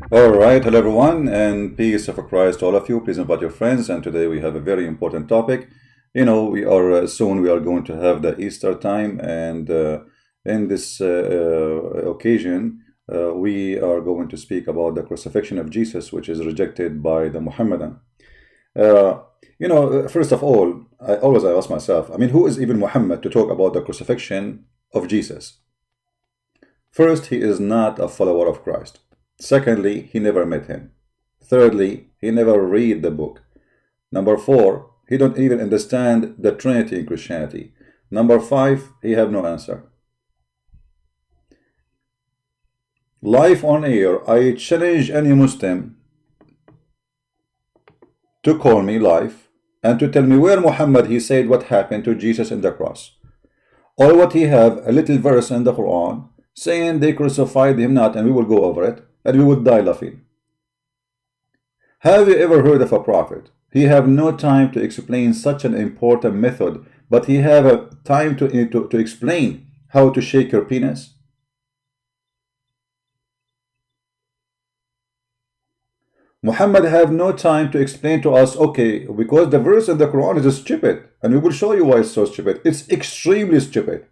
All right, hello everyone, and peace of Christ to all of you. Please invite your friends. And today we have a very important topic. We are soon we are going to have the Easter time, and in this occasion, we are going to speak about the crucifixion of Jesus, which is rejected by the Muhammadan. First of all, I ask myself, who is even Muhammad to talk about the crucifixion of Jesus? First, he is not a follower of Christ. Secondly, he never met him. Thirdly, he never read the book. Number 4, he don't even understand the Trinity in Christianity. Number 5, he have no answer. Live on air, I challenge any Muslim to call me live and to tell me where Muhammad he said what happened to Jesus in the cross, or what he have a little verse in the Qur'an saying they crucified him not, and we will go over it, and we would die laughing. Have you ever heard of a prophet? He have no time to explain such an important method, but he have a time to explain how to shake your penis. Muhammad have no time to explain to us, okay, because the verse in the Quran is stupid, and we will show you why it's so stupid. It's extremely stupid.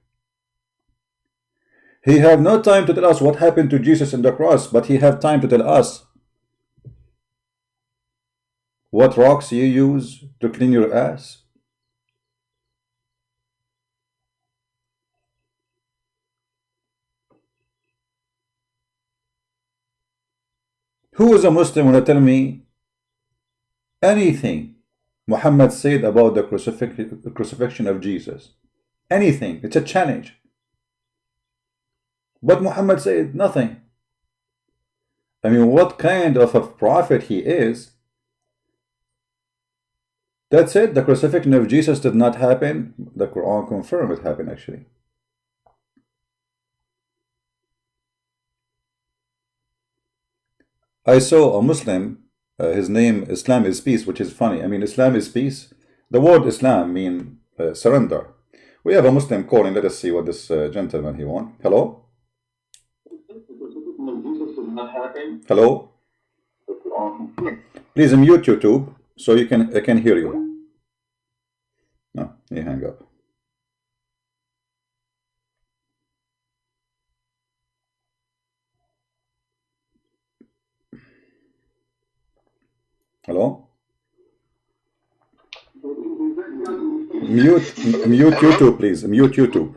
He have no time to tell us what happened to Jesus in the cross, but he have time to tell us what rocks you use to clean your ass. Who is a Muslim when they tell me anything Muhammad said about the crucifixion of Jesus? Anything. It's a challenge. But Muhammad said nothing. What kind of a prophet he is? That's it. The crucifixion of Jesus did not happen. The Quran confirmed it happened actually. I saw a Muslim, his name Islam is peace, which is funny. Islam is peace. The word Islam means surrender. We have a Muslim calling. Let us see what this gentleman he wants. Hello? Hello? Please mute YouTube so I can hear you. No, he hang up. Hello? Mute YouTube, please. Mute YouTube.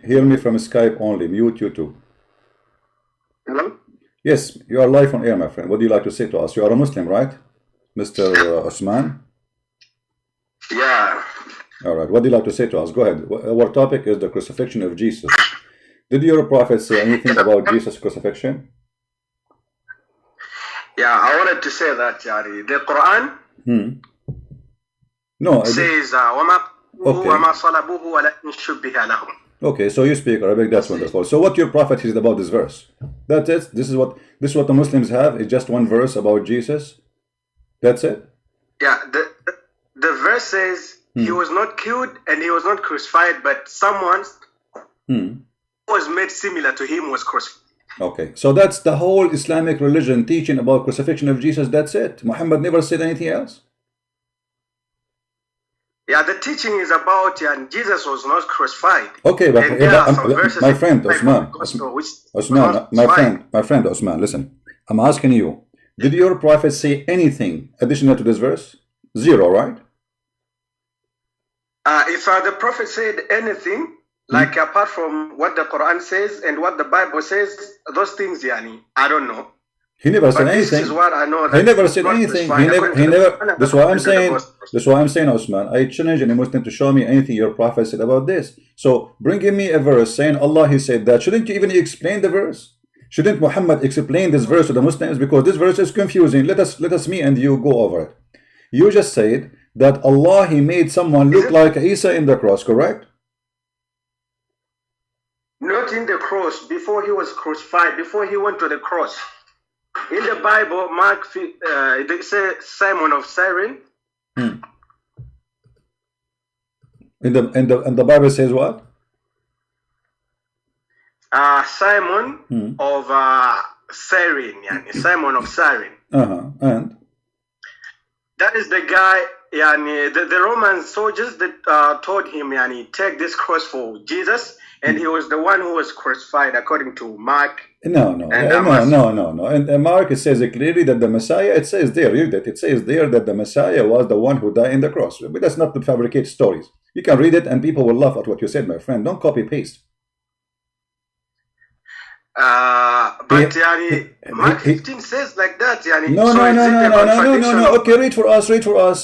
Hear me from Skype only. Mute YouTube. Hello? Yes, you are live on air, my friend. What do you like to say to us? You are a Muslim, right, Mr. Osman? Yeah. All right. What do you like to say to us? Go ahead. Our topic is the crucifixion of Jesus. Did your prophet say anything about Jesus' crucifixion? Yeah, I wanted to say that, Jari. The Quran No, says, Okay, so you speak Arabic. That's wonderful. So what your prophet said about this verse? That's it. This is what the Muslims have. It's just one verse about Jesus. That's it. Yeah, the verse says he was not killed and he was not crucified, but someone who was made similar to him was crucified. Okay, so that's the whole Islamic religion teaching about crucifixion of Jesus. That's it. Muhammad never said anything else. Yeah, the teaching is about Jesus was not crucified. Okay, but my friend Osman, my friend Osman, listen. I'm asking you, did your prophet say anything additional to this verse? Zero, right? If the prophet said anything, like apart from what the Quran says and what the Bible says, those things, I don't know. He never said anything. This is what I know. He never said anything. He never. That's why I'm saying. That's why I'm saying, Osman. I challenge any Muslim to show me anything your prophet said about this. So bringing me a verse saying Allah he said that. Shouldn't you even explain the verse? Shouldn't Muhammad explain this verse to the Muslims? Because this verse is confusing. Let us me and you go over it. You just said that Allah he made someone look like Isa in the cross, correct? Not in the cross. Before he was crucified. Before he went to the cross. In the Bible, Mark, they say Simon of Cyrene. And the Bible says what? Simon of Cyrene, Simon of Cyrene. And that is the guy. The Roman soldiers that told him, take this cross for Jesus, and he was the one who was crucified, according to Mark. No. And Mark, it says clearly that the Messiah, it says there, read it. It says there that the Messiah was the one who died in the cross. But that's not to fabricate stories. You can read it and people will laugh at what you said, my friend. Don't copy paste. But Mark 15 says like that. No. Okay, read for us.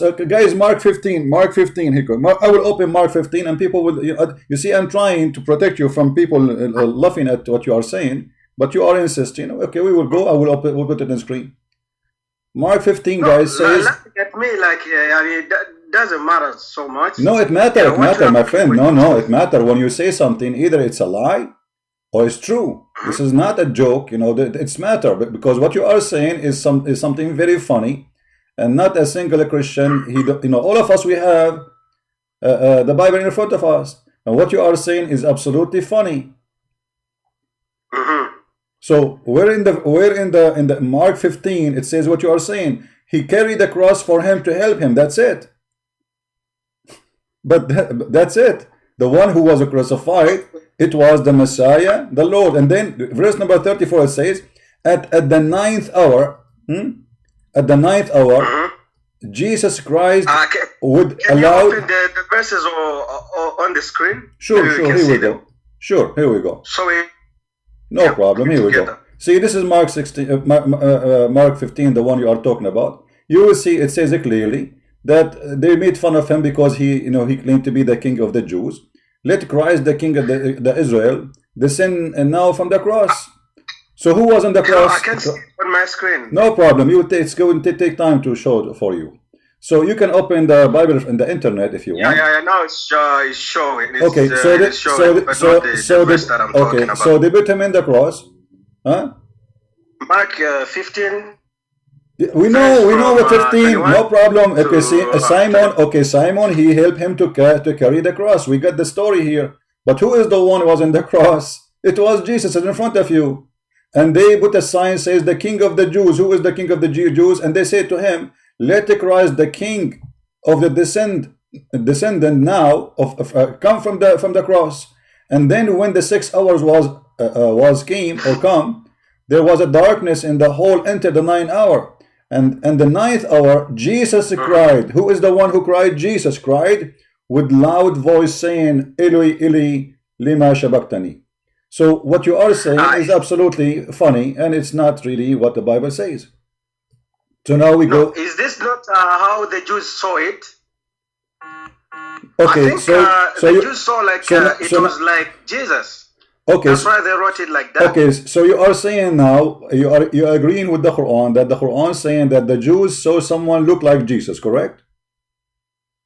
Okay, guys, Mark 15. I will open Mark 15 and people will, you see, I'm trying to protect you from people laughing at what you are saying, but you are insisting. Okay, we will go. We'll put it on the screen. Mark 15, guys, says. Laughing at me like it doesn't matter so much. No, it matters. My friend. No, it matters. When you say something, either it's a lie or it's true. This is not a joke, it's matter, because what you are saying is something very funny, and not a single Christian. All of us, we have the Bible in front of us, and what you are saying is absolutely funny. So where in the Mark 15 it says what you are saying? He carried the cross for him to help him. That's it. But that's it. The one who was crucified, it was the Messiah, the Lord. And then verse number 34, it says, at the ninth hour, Jesus Christ would allow. Can you open the verses on the screen? Sure, here we go. No problem, here we go. See, this is Mark 16, Mark 15, the one you are talking about. You will see it says clearly that they made fun of him because he claimed to be the king of the Jews. Let Christ, the king of the Israel, descend now from the cross. So who was on the cross? I can see it on my screen. No problem. It's going to take time to show for you. So you can open the Bible in the internet if you want. Yeah. Now it's showing. Okay. So they put him in the cross. Huh? Mark 15. We know what 15. No problem. Okay, Simon. He helped him to carry the cross. We got the story here. But who is the one who was in the cross? It was Jesus in front of you. And they put a sign says the King of the Jews. Who is the King of the Jews? And they say to him, let Christ, the King of the descendant now come from the cross. And then when the 6 hours come, there was a darkness in the whole until the 9th hour. And the 9th hour, Jesus cried. Who is the one who cried? Jesus cried with loud voice saying, Eli, Eli, lima shabachthani. So what you are saying is absolutely funny, and it's not really what the Bible says. So now we go. Is this not how the Jews saw it? Okay, the Jews saw it was like Jesus. Okay, that's why they wrote it like that. Okay, so you are saying now you are agreeing with the Quran that the Quran is saying that the Jews saw someone look like Jesus, correct?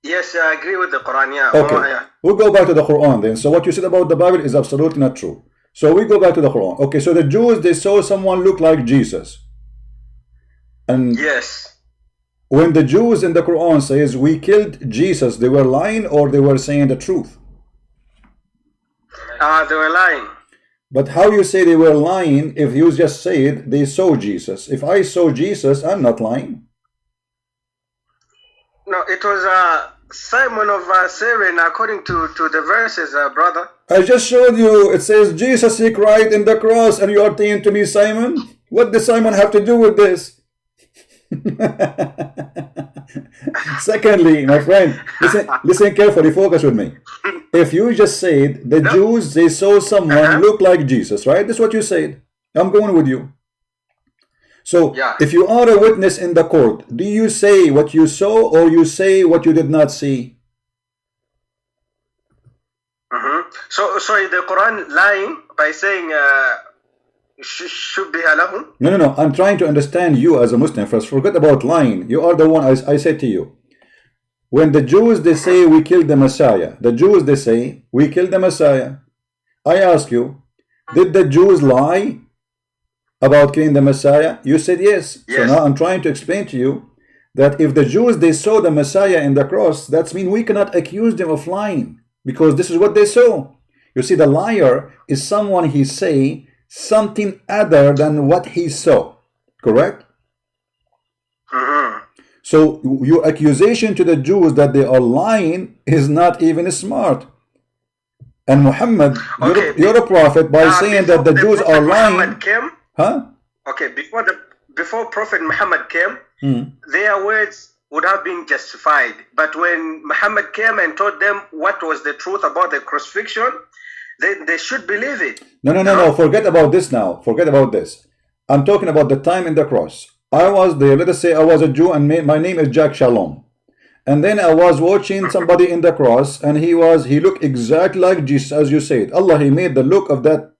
Yes, I agree with the Quran. Yeah. Okay, we'll go back to the Quran then. So what you said about the Bible is absolutely not true. So we go back to the Quran. Okay, so the Jews, they saw someone look like Jesus. And yes, when the Jews in the Quran says we killed Jesus, they were lying or they were saying the truth? They were lying. But how you say they were lying if you just said they saw Jesus? If I saw Jesus, I'm not lying. No, it was Simon of Cyrene, according to the verses, brother. I just showed you. It says Jesus, he cried in the cross, and you are saying to me, Simon? What does Simon have to do with this? Secondly, my friend, listen carefully, focus with me. If you just said the Jews, they saw someone look like Jesus, right? That's what you said. I'm going with you. So if you are a witness in the court, do you say what you saw or you say what you did not see? So is the Quran lying by saying No. I'm trying to understand you as a Muslim first. Forget about lying. You are the one I said to you. When the Jews, they say we killed the Messiah. The Jews, they say we killed the Messiah. I ask you, did the Jews lie about killing the Messiah? You said yes. So now I'm trying to explain to you that if the Jews, they saw the Messiah in the cross, that means we cannot accuse them of lying because this is what they saw. You see, the liar is someone he say something other than what he saw. Correct? So your accusation to the Jews that they are lying is not even smart. And Muhammad, you're a prophet by saying that the Jews are lying. Before Prophet Muhammad came, their words would have been justified. But when Muhammad came and told them what was the truth about the crucifixion, they should believe it. No. Forget about this now. Forget about this. I'm talking about the time in the cross. I was there. Let us say I was a Jew and my name is Jack Shalom. And then I was watching somebody in the cross, and he looked exactly like Jesus, as you said. Allah, he made the look of that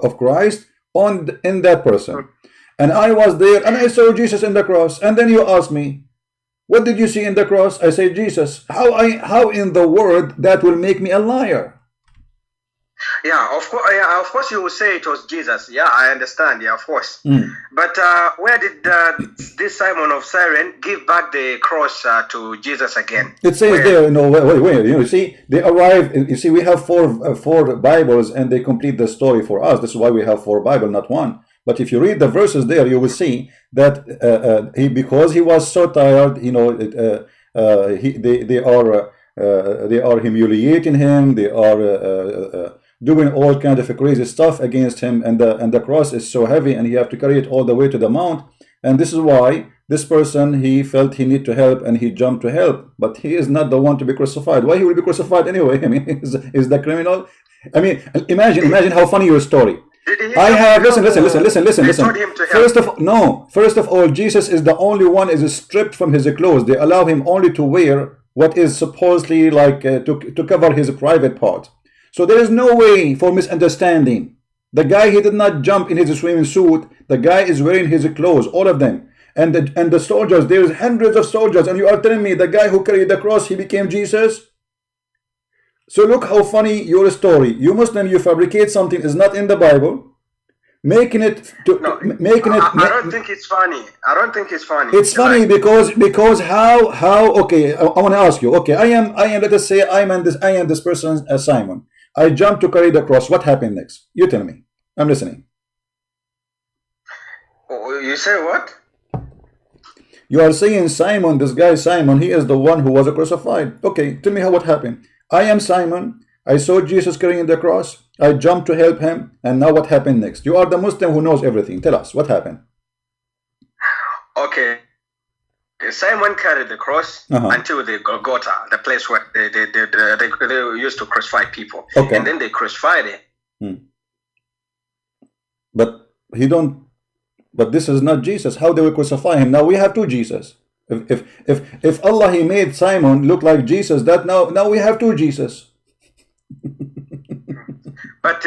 of Christ in that person. And I was there and I saw Jesus in the cross. And then you ask me, what did you see in the cross? I say Jesus. How in the world that will make me a liar? Yeah, of course you will say it was Jesus. Yeah, I understand. Yeah, of course. But where did this Simon of Cyrene give back the cross to Jesus again? It says there, wait. You see, they arrived. You see, we have four Bibles, and they complete the story for us. This is why we have 4 Bibles, not 1. But if you read the verses there, you will see that because he was so tired, they are humiliating him. They are doing all kind of crazy stuff against him, and the cross is so heavy, and he have to carry it all the way to the mount. And this is why this person, he felt he need to help, and he jumped to help. But he is not the one to be crucified. Why he will be crucified anyway? I mean, is the criminal? I mean, imagine how funny your story. I have listen. First of all, Jesus is the only one is stripped from his clothes. They allow him only to wear what is supposedly like to cover his private part. So there is no way for misunderstanding. The guy, he did not jump in his swimming suit. The guy is wearing his clothes, all of them. And the soldiers, there is hundreds of soldiers, and you are telling me the guy who carried the cross, he became Jesus? So look how funny your story. You Muslim, you fabricate something is not in the Bible, making it to I don't think it's funny. I don't think it's funny. It's funny because how okay, I want to ask you. Okay, I am let us say I am this person, Simon. I jumped to carry the cross. What happened next? You tell me. I'm listening. You say what? You are saying Simon, this guy Simon, he is the one who was crucified. Okay, tell me what happened. I am Simon. I saw Jesus carrying the cross. I jumped to help him. And now what happened next? You are the Muslim who knows everything. Tell us, what happened? Okay. Simon carried the cross until the Golgotha, the place where they used to crucify people. Okay. And then they crucified him. But this is not Jesus. How they will crucify him? Now we have 2 Jesus. If Allah, he made Simon look like Jesus, that now we have 2 Jesus. But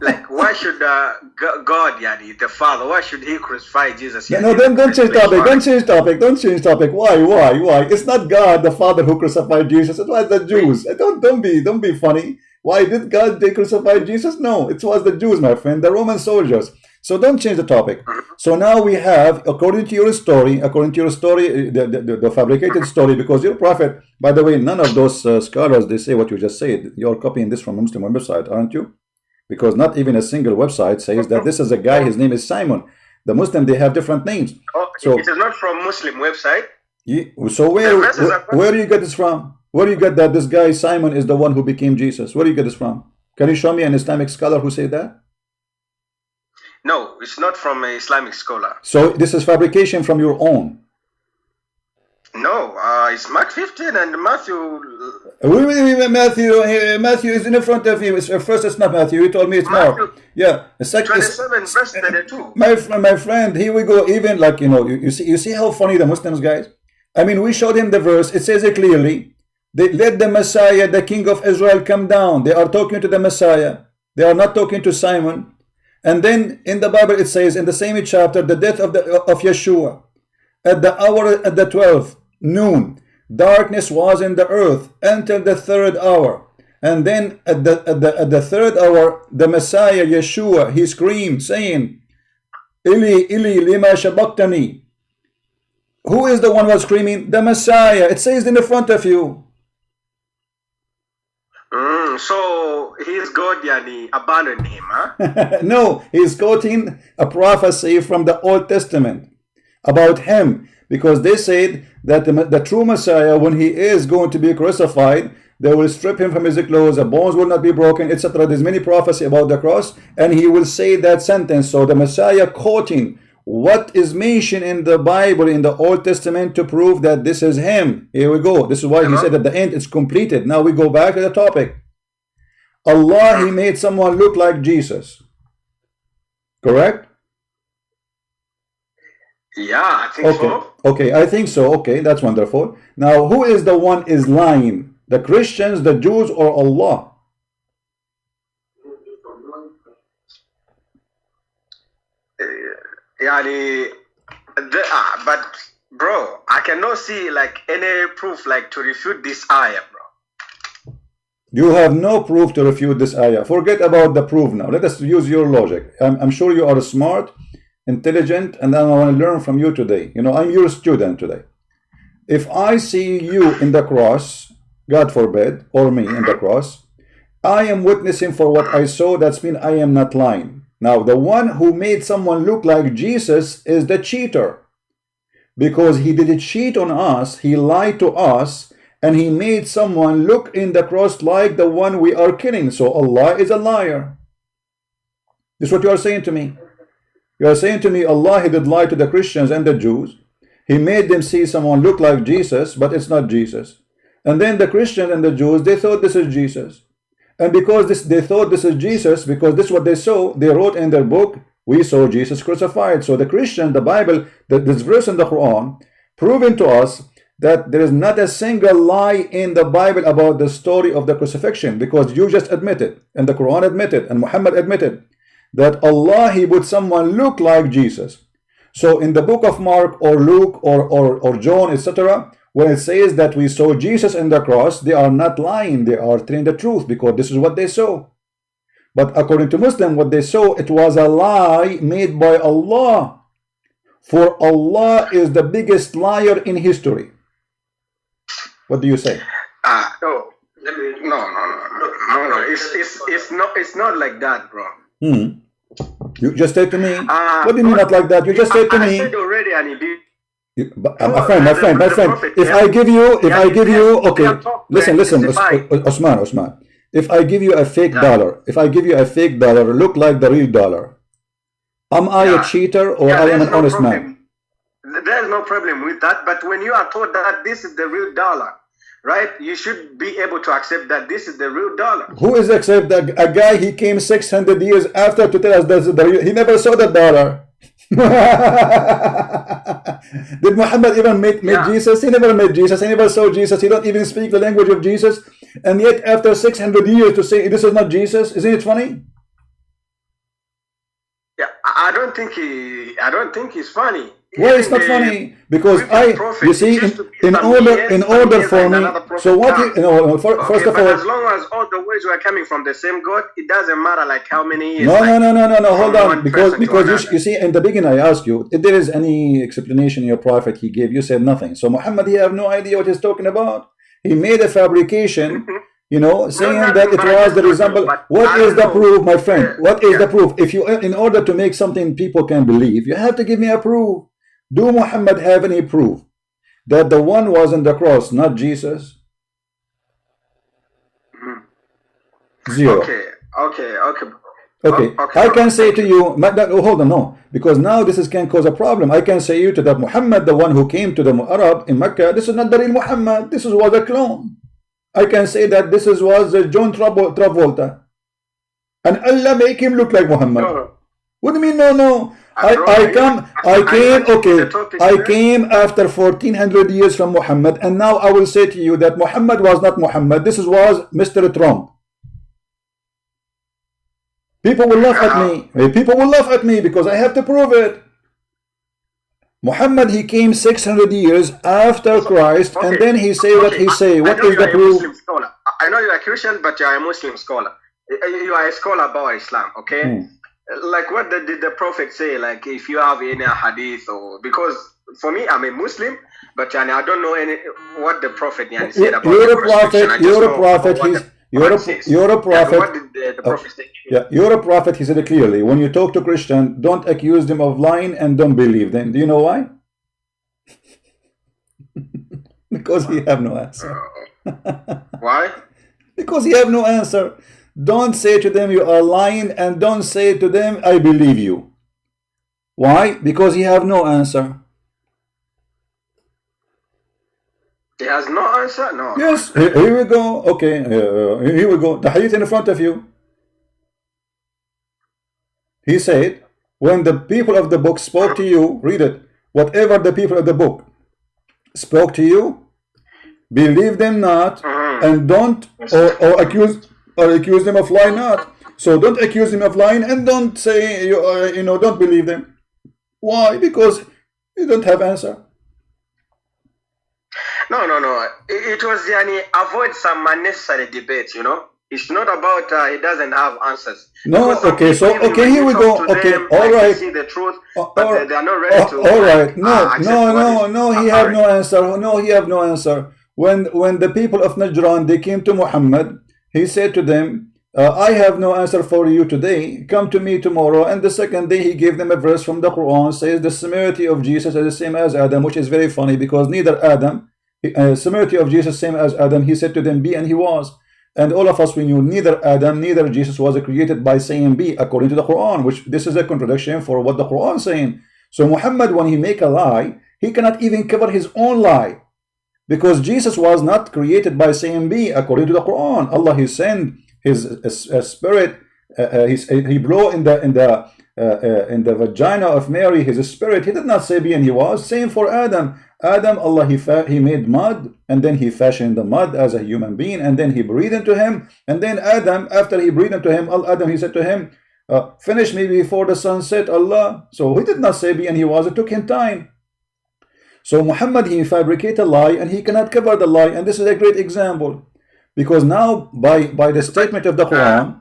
like, why should God, the Father, why should he crucify Jesus? No, don't change topic. Don't change topic. Why? It's not God the Father who crucified Jesus. It was the Jews. Don't be funny. Why did God crucify Jesus? No, it was the Jews, my friend, the Roman soldiers. So don't change the topic. So now we have, according to your story, the fabricated story, because your prophet, by the way, none of those scholars, they say what you just said. You're copying this from a Muslim website, aren't you? Because not even a single website says that this is a guy, his name is Simon. The Muslim, they have different names. So it is not from Muslim website. So where do you get this from? Where do you get that this guy Simon is the one who became Jesus? Where do you get this from? Can you show me an Islamic scholar who said that? No, it's not from an Islamic scholar. So this is fabrication from your own? No, it's Mark 15 and Matthew. Matthew is in front of you. First, it's not Matthew. You told me it's Mark. Yeah. Second, 27 verse 32. My friend, here we go. Even like, you see how funny the Muslims, guys. I mean, we showed him the verse. It says it clearly. They let the Messiah, the King of Israel, come down. They are talking to the Messiah. They are not talking to Simon. And then in the Bible it says in the same chapter, the death of Yeshua, at the hour at the 12th noon, darkness was in the earth until the 3rd hour. And then at the 3rd hour, the Messiah Yeshua, he screamed, saying, Ili Ili lima shabaktani. Who is the one who was screaming? The Messiah. It says in the front of you. So his God yani abandoned him, huh? No, he's quoting a prophecy from the Old Testament about him, because they said that the true Messiah, when he is going to be crucified, they will strip him from his clothes, the bones will not be broken, etc. There's many prophecy about the cross, and he will say that sentence. So the Messiah quoting what is mentioned in the Bible, in the Old Testament, to prove that this is him. Here we go. This is why he said at the end it's completed. Now we go back to the topic. Allah, he made someone look like Jesus. Correct? Yeah, I think so. Okay, I think so. Okay, that's wonderful. Now, who is the one is lying? The Christians, the Jews, or Allah? But bro, I cannot see like any proof like to refute this ayah, bro. You have no proof to refute this ayah. Forget about the proof now. Let us use your logic. I'm sure you are smart, intelligent, and I want to learn from you today. You know, I'm your student today. If I see you in the cross, God forbid, or me in the cross, I am witnessing for what I saw. That's mean I am not lying. Now, the one who made someone look like Jesus is the cheater, because he didn't cheat on us, he lied to us, and he made someone look in the cross like the one we are killing. So Allah is a liar. This is what you are saying to me. You are saying to me, Allah, he did lie to the Christians and the Jews. He made them see someone look like Jesus, but it's not Jesus. And then the Christians and the Jews, they thought this is Jesus. And because they thought this is Jesus, because this is what they saw, they wrote in their book, we saw Jesus crucified. So the Christian, the Bible, this verse in the Quran, proving to us that there is not a single lie in the Bible about the story of the crucifixion, because you just admitted, and the Quran admitted, and Muhammad admitted, that Allah, he would someone look like Jesus. So in the book of Mark or Luke or John, etc., when it says that we saw Jesus in the cross, they are not lying, they are telling the truth, because this is what they saw. But according to Muslim, what they saw, it was a lie made by Allah. For Allah is the biggest liar in history. What do you say? No. It's not like that, bro. You just said to me. What do you mean not like that? You just said to me. I said already, my friend. If I give you, okay, listen, Osman. If I give you a fake dollar, look like the real dollar, am I a cheater or I am an honest man? There's no problem with that. But when you are told that this is the real dollar, right, you should be able to accept that this is the real dollar. Who is accept that? A guy, he came 600 years after to tell us this is the real. He never saw the dollar. Did Muhammad even meet Jesus? He never met Jesus. He never saw Jesus. He don't even speak the language of Jesus. And yet after 600 years to say this is not Jesus, isn't it funny? Yeah, I don't think he's funny. Why it's not funny? Because you see, in order for me, so what first of all, as long as all the words were coming from the same God, it doesn't matter like how many years. No, hold on, because you see, in the beginning I asked you if there is any explanation in your prophet he gave, you said nothing. So Muhammad, he have no idea what he's talking about. He made a fabrication, you know, saying that it was the resemble. What is the proof, my friend? What is the proof? If you, in order to make something people can believe, you have to give me a proof. Do Muhammad have any proof that the one was on the cross, not Jesus? Zero. Okay. I can say to you, hold on, no, because now this can cause a problem. I can say you to that Muhammad, the one who came to the Arab in Mecca, this is not the real Muhammad. This was a clone. I can say that this was John Travolta, and Allah make him look like Muhammad. No. What do you mean? No. I came after 1400 years from Muhammad, and now I will say to you that Muhammad was not Muhammad. This was Mr. Trump. People will laugh at me. People will laugh at me because I have to prove it. Muhammad, he came 600 years after Christ, and then he say what he say. What is the proof? I know you are a Christian, but you are a Muslim scholar. You are a scholar about Islam, okay? Like what did the Prophet say? Like if you have any hadith, or because for me I'm a Muslim, but I don't know what the Prophet said about you're a prophet. You're a prophet. Yeah, what did the prophet say? Yeah, you're a prophet. He said it clearly. When you talk to Christian, don't accuse them of lying and don't believe them. Do you know why? Because he have no answer. Why? Because he have no answer. Don't say to them you are lying, and don't say to them I believe you. Why? Because he have no answer. He has no answer? No. Yes, here we go. Okay, here we go. The hadith in front of you. He said, when the people of the book spoke to you, read it, whatever the people of the book spoke to you, believe them not, and don't, or accuse them of lying not. So don't accuse them of lying, and don't say, don't believe them. Why? Because you don't have answer. No. It was avoid some unnecessary debates, It's not about he doesn't have answers. No, okay, so here we go. Okay, all right. See the truth, but they are not ready to. All right, no. He have no answer. No, he have no answer. When the people of Najran they came to Muhammad, he said to them, I have no answer for you today. Come to me tomorrow. And the second day he gave them a verse from the Quran, says the similarity of Jesus is the same as Adam, which is very funny because neither Adam, similarity of Jesus same as Adam. He said to them, be, and he was. And all of us, we knew neither Adam, neither Jesus was created by saying be, according to the Quran, which this is a contradiction for what the Quran is saying. So Muhammad, when he make a lie, he cannot even cover his own lie. Because Jesus was not created by saying be, according to the Quran. Allah, he sent his spirit, he blew in the vagina of Mary, his spirit. He did not say be, and he was. Same for Adam. Adam, Allah, he made mud, and then he fashioned the mud as a human being, and then he breathed into him, and then Adam, after he breathed into him, Adam, he said to him, finish me before the sun set, Allah. So he did not say be, and he was. It took him time. So Muhammad, he fabricated a lie, and he cannot cover the lie, and this is a great example, because now by the statement of the Quran,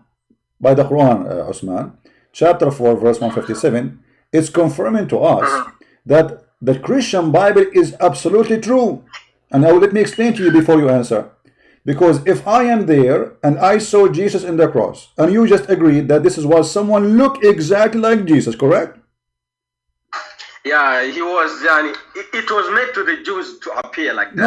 Osman, chapter 4, verse 157, it's confirming to us that the Christian Bible is absolutely true. And now let me explain to you before you answer. Because if I am there and I saw Jesus in the cross, and you just agreed that this is what someone looked exactly like Jesus, correct? Yeah, he was. It was made to the Jews to appear like that.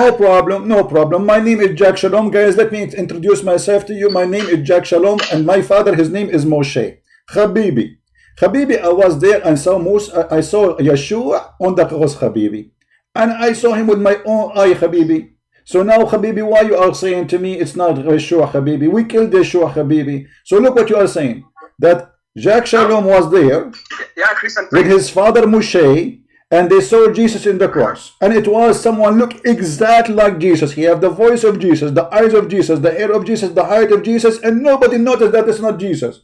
No problem. My name is Jack Shalom, guys. Let me introduce myself to you. My name is Jack Shalom, and my father, his name is Moshe. Habibi, I was there and I saw Yeshua on the cross, Habibi, and I saw him with my own eye, Habibi. So now, Habibi, why you are saying to me it's not Yeshua, Habibi? We killed Yeshua, Habibi. So look what you are saying, that Jack Shalom was there with his father Moshe, and they saw Jesus in the cross, and it was someone look exactly like Jesus. He have the voice of Jesus, the eyes of Jesus, the hair of Jesus, the height of Jesus, and nobody noticed that it's not Jesus.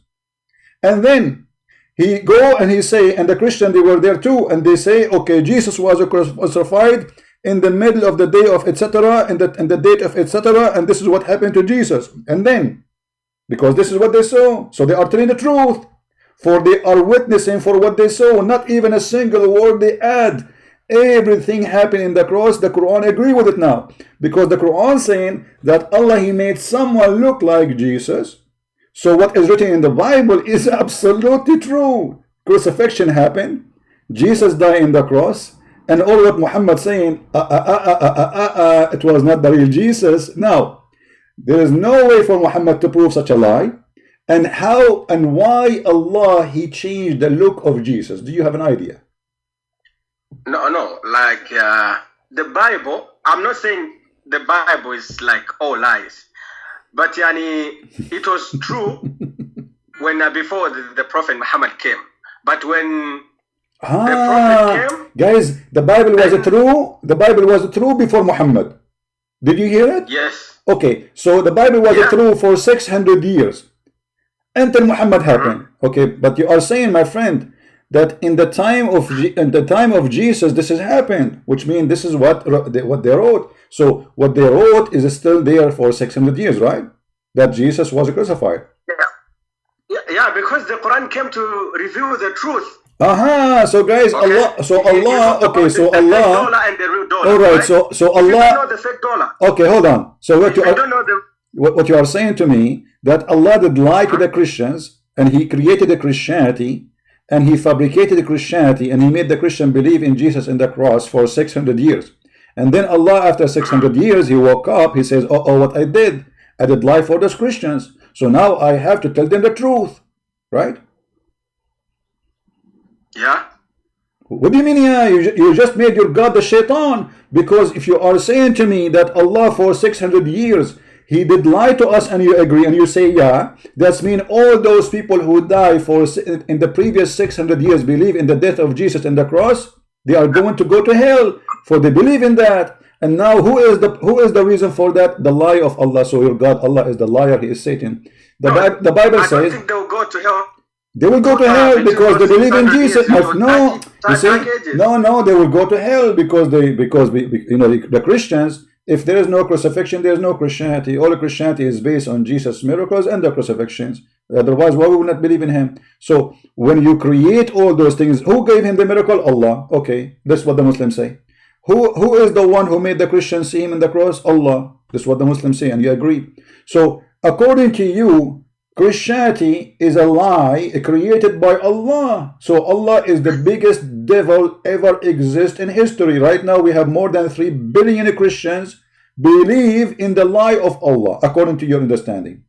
And then he go and he say, and the Christian, they were there too, and they say, okay, Jesus was crucified in the middle of the day of etc., and the date of etc., and this is what happened to Jesus. And then, because this is what they saw, so they are telling the truth, for they are witnessing for what they saw. Not even a single word they add. Everything happened in the cross. The Quran agree with it now, because the Quran saying that Allah, he made someone look like Jesus. So what is written in the Bible is absolutely true. Crucifixion happened, Jesus died in the cross, and all what Muhammad saying, it was not the real Jesus. Now, there is no way for Muhammad to prove such a lie. And how and why Allah, he changed the look of Jesus? Do you have an idea? No, like the Bible, I'm not saying the Bible is like all lies. But it was true when before the Prophet Muhammad came. But when the Prophet came, guys, the Bible was true. The Bible was true before Muhammad. Did you hear it? Yes. Okay, so the Bible was true for 600 years until Muhammad happened. Okay, but you are saying, my friend, that in the time of Jesus, this has happened, which means this is what they wrote. So what they wrote is still there for 600 years, right? That Jesus was crucified. Yeah, because the Quran came to reveal the truth. So guys, okay. Allah, so Allah, okay, so Allah, dollar and the real dollar, all right, right? so Allah, you don't know the fake dollar. Okay, hold on. So what you don't know the what you are saying to me, that Allah did lie to the Christians, and he created a Christianity, and he fabricated a Christianity, and he made the Christian believe in Jesus and the cross for 600 years. And then Allah, after 600 years, he woke up, he says, oh, what I did lie for those Christians. So now I have to tell them the truth, right? Yeah. What do you mean, yeah? You just made your God the shaitan. Because if you are saying to me that Allah for 600 years, he did lie to us, and you agree, and you say, yeah, that's mean all those people who die in the previous 600 years believe in the death of Jesus and the cross, they are going to go to hell, for they believe in that. And now who is the reason for that? The lie of Allah. So your God, Allah, is the liar, he is Satan. The Bible says, I don't think they will go to hell. They will go to hell because they believe in Jesus. No, you see, no, they will go to hell because the Christians, if there is no crucifixion, there is no Christianity. All Christianity is based on Jesus' miracles and the crucifixions. Otherwise, why we will not believe in him? So when you create all those things, who gave him the miracle? Allah. Okay, that's what the Muslims say. Who is the one who made the Christians see him in the cross? Allah. That's what the Muslims say, and you agree. So according to you, Christianity is a lie created by Allah. So Allah is the biggest devil ever exist in history. Right now we have more than 3 billion Christians believe in the lie of Allah, according to your understanding.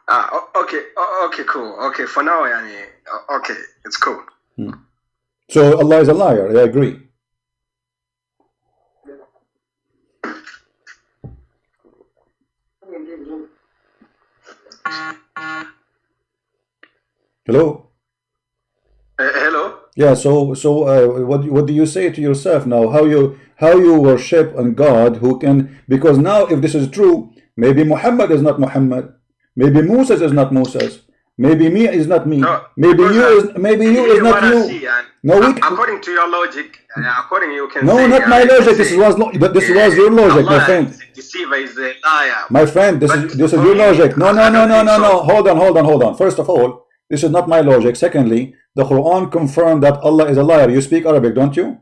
Okay, cool. Okay, for now, okay, it's cool. So Allah is a liar, I agree. Hello. Hello. Yeah. So what do you say to yourself now? How you worship on God who can? Because now, if this is true, maybe Muhammad is not Muhammad. Maybe Moses is not Moses. Maybe me is not me. No, maybe you is not you. See, no, according to your logic, according you can. No, say, not my logic. This was your logic, Allah my friend. Deceiver is a liar. My friend, this is your logic. No. Hold on. First of all, this is not my logic. Secondly, the Quran confirmed that Allah is a liar. You speak Arabic, don't you?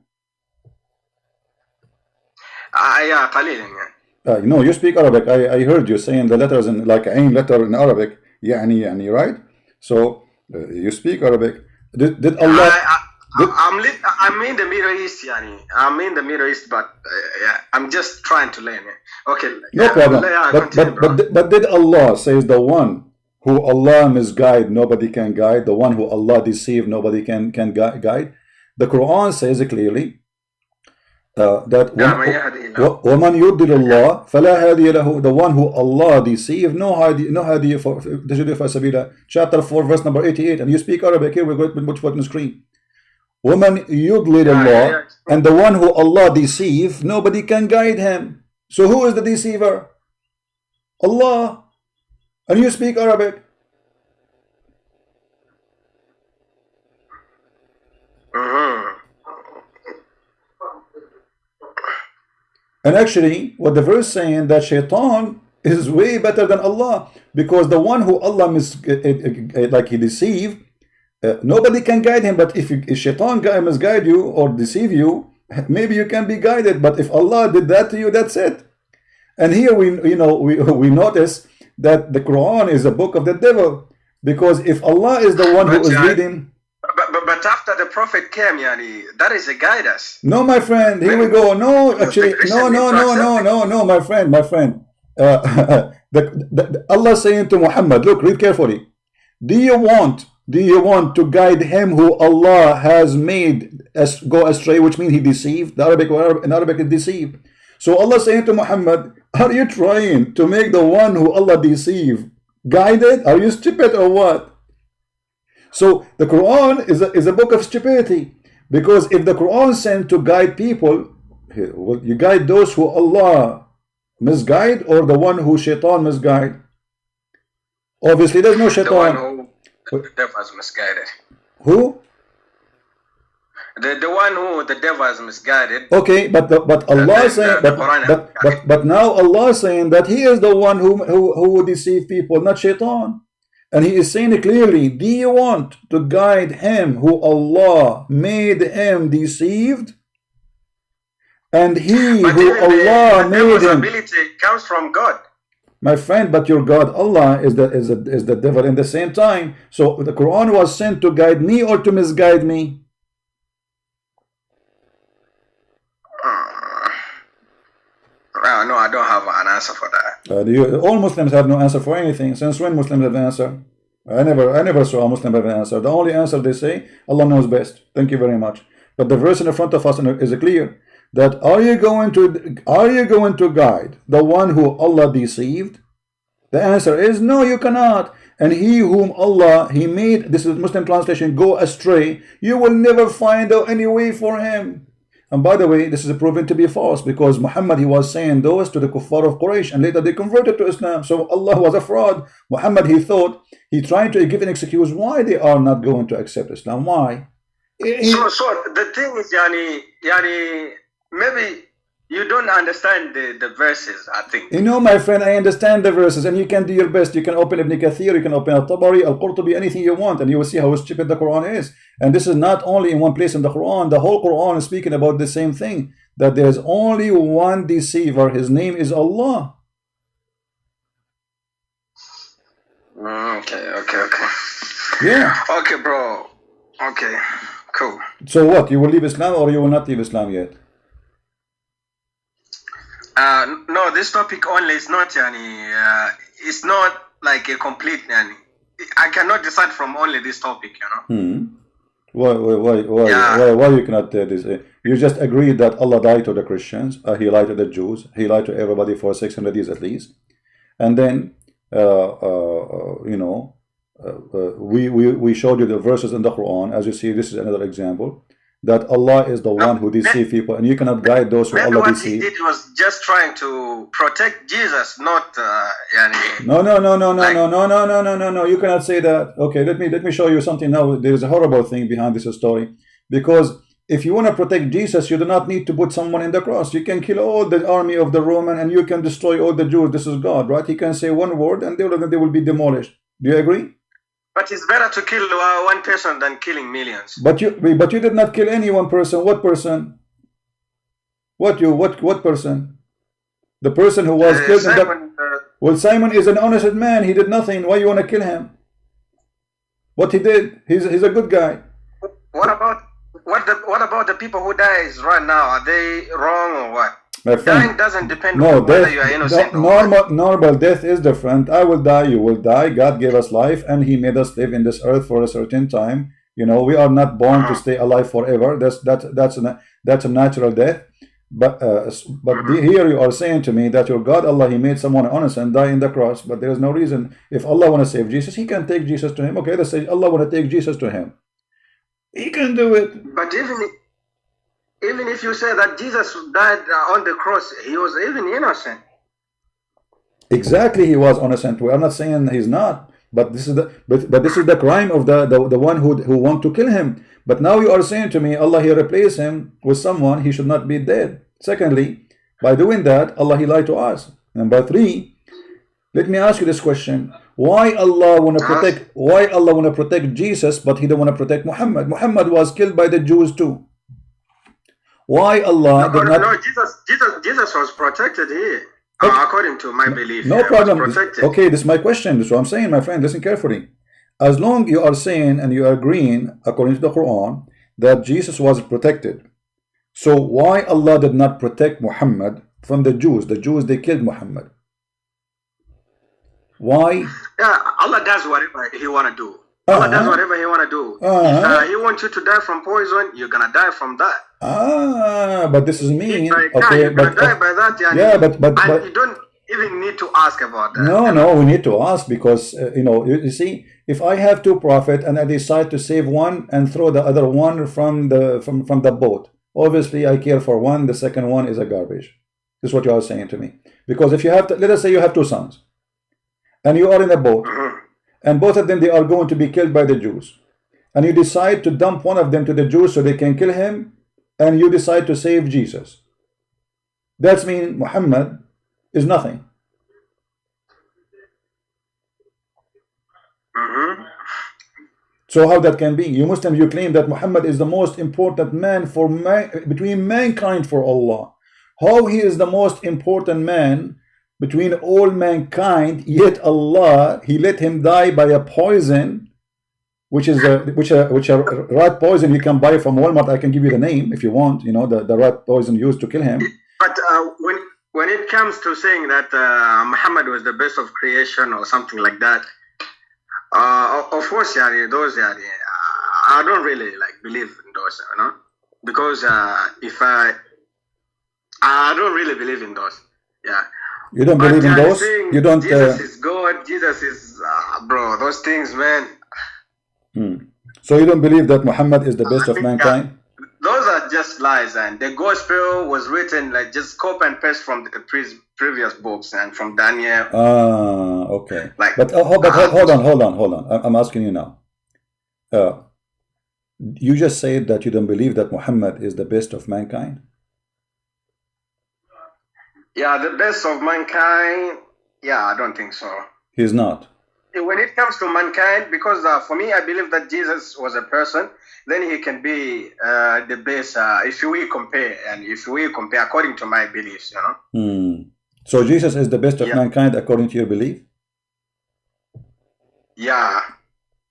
Yeah, قليلا. No, you speak Arabic. I heard you saying the letters in like ain letter in Arabic. يعني, right? So you speak Arabic. Did Allah? I'm in the Middle East, I'm in the Middle East, but I'm just trying to learn. Okay. No problem. But did Allah says the one who Allah misguide, nobody can guide. The one who Allah deceive, nobody can guide. The Quran says clearly that وَمَنْ يُضِّلِ اللَّهِ فَلَا هَادِيَ لَهُ. The one who Allah deceive, no hadi for sabila. Chapter 4, verse number 88. And you speak Arabic. Here we go to put on the screen. وَمَنْ يُضْلِلِ اللَّهِ. And the one who Allah deceive, nobody can guide him. So who is the deceiver? Allah. And you speak Arabic. And actually, what the verse saying that shaitan is way better than Allah, because the one who Allah like he deceived, nobody can guide him. But if shaitan misguide you or deceive you, maybe you can be guided. But if Allah did that to you, that's it. And here we notice that the Quran is a book of the devil, because if Allah is the one who is leading. But after the Prophet came, that is a guidance. No, my friend, here we go. No, actually, no, my friend. Allah saying to Muhammad, look, read carefully. Do you want to guide him who Allah has made go astray, which means he deceived? In Arabic is deceived. So Allah saying to Muhammad, are you trying to make the one who Allah deceived guided? Are you stupid or what? So the Quran is a book of stupidity, because if the Quran sent to guide people, well, you guide those who Allah misguide or the one who shaitan misguide? Obviously there's no shaitan. The one who the devil has misguided. Who? The one who the devil has misguided. Okay, but Allah saying but now Allah saying that he is the one who will deceive people, not shaitan. And he is saying clearly, do you want to guide him who Allah made him deceived? And he but who Allah made him. Ability comes from God. My friend, but your God, Allah, is the devil in the same time. So the Quran was sent to guide me or to misguide me? No, I don't have an answer for that. All Muslims have no answer for anything. Since when Muslims have an answer? I never saw a Muslim have an answer. The only answer they say, Allah knows best. Thank you very much. But the verse in front of us is clear. That are you going to guide the one who Allah deceived? The answer is no, you cannot. And he whom Allah he made, this is Muslim translation, go astray, you will never find any way for him. And by the way, this is proven to be false, because Muhammad, he was saying those to the kuffar of Quraysh, and later they converted to Islam. So Allah was a fraud. Muhammad, he thought, he tried to give an excuse why they are not going to accept Islam. Why? So the thing is, Yani, maybe you don't understand the verses, I think. You know, my friend, I understand the verses, and you can do your best. You can open Ibn Kathir, you can open Al-Tabari, Al-Qurtubi, anything you want, and you will see how stupid the Quran is. And this is not only in one place in the Quran. The whole Quran is speaking about the same thing, that there is only one deceiver. His name is Allah. Okay. Yeah. Okay, bro. Okay, cool. So what? You will leave Islam or you will not leave Islam yet? No, this topic only is not it's not like a complete I cannot decide from only this topic, you know. Why you cannot this? You just agreed that Allah died to the Christians, he lied to the Jews, he lied to everybody for 600 years at least, and then you know, we showed you the verses in the Quran. As you see, this is another example that Allah is the one who deceives people, and you cannot guide those who Allah deceives. What he did was just trying to protect Jesus, not No. You cannot say that. Okay, let me show you something now. There is a horrible thing behind this story, because if you want to protect Jesus, you do not need to put someone in the cross. You can kill all the army of the Roman, and you can destroy all the Jews. This is God, right? He can say one word, and they will be demolished. Do you agree? But it's better to kill one person than killing millions. But you did not kill any one person. What person? What person? The person who was killed. Simon, well, Simon is an honest man. He did nothing. Why you want to kill him? What he did? He's a good guy. What about the people who dies right now? Are they wrong or what? My friend, dying doesn't depend on whether you are innocent. Normal death is different. I will die, you will die. God gave us life, and He made us live in this earth for a certain time. You know, we are not born to stay alive forever. That's a natural death. But here you are saying to me that your God Allah, He made someone honest and die in the cross. But there is no reason. If Allah want to save Jesus, He can take Jesus to Him. Okay, let's say Allah want to take Jesus to Him. He can do it. But even if you say that Jesus died on the cross, He was even innocent. Exactly, He was innocent. We are not saying He's not, but this is the crime of the one who want to kill Him. But now you are saying to me, Allah He replaced Him with someone. He should not be dead. Secondly, by doing that, Allah He lied to us. Number three, let me ask you this question: Why Allah want to protect Jesus, but He don't want to protect Muhammad? Muhammad was killed by the Jews too. Why Allah did not? No, Jesus was protected here, according to my belief. No problem. Okay, this is my question. This is what I'm saying, my friend. Listen carefully. As long you are saying and you are agreeing, according to the Quran, that Jesus was protected, so why Allah did not protect Muhammad from the Jews? The Jews, they killed Muhammad. Why? Yeah, Allah does whatever He want to do. Allah does whatever He want to do. If He wants you to die from poison, you're gonna die from that. But this is mean. Okay, you're gonna die by that. Yeah, but you don't even need to ask about that. No, we need to ask, because you know, you see, if I have two prophets and I decide to save one and throw the other one from the boat, obviously I care for one. The second one is a garbage. This is what you are saying to me. Because if you have, let us say you have two sons, and you are in a boat, and both of them, they are going to be killed by the Jews, and you decide to dump one of them to the Jews so they can kill him, and you decide to save Jesus. That's mean Muhammad is nothing. So how that can be? You Muslims, you claim that Muhammad is the most important man between mankind for Allah. How he is the most important man between all mankind, yet Allah, he let him die by a poison, which is a rat poison you can buy from Walmart. I can give you the name if you want, you know, the rat poison used to kill him. But when it comes to saying that Muhammad was the best of creation or something like that, of course, those I don't really like believe in those, you know, because if I don't really believe in those. Yeah. You don't believe in those? You don't. Jesus is God. Jesus is bro. Those things, man. So you don't believe that Muhammad is the best of mankind? Those are just lies, and the gospel was written like just copy and paste from the previous books and from Daniel. Okay. But hold on. I'm asking you now. You just said that you don't believe that Muhammad is the best of mankind? Yeah, the best of mankind. Yeah, I don't think so. He's not. When it comes to mankind, because for me, I believe that Jesus was a person, then he can be the best if we compare, and if we compare according to my beliefs, you know. So Jesus is the best of mankind according to your belief? Yeah.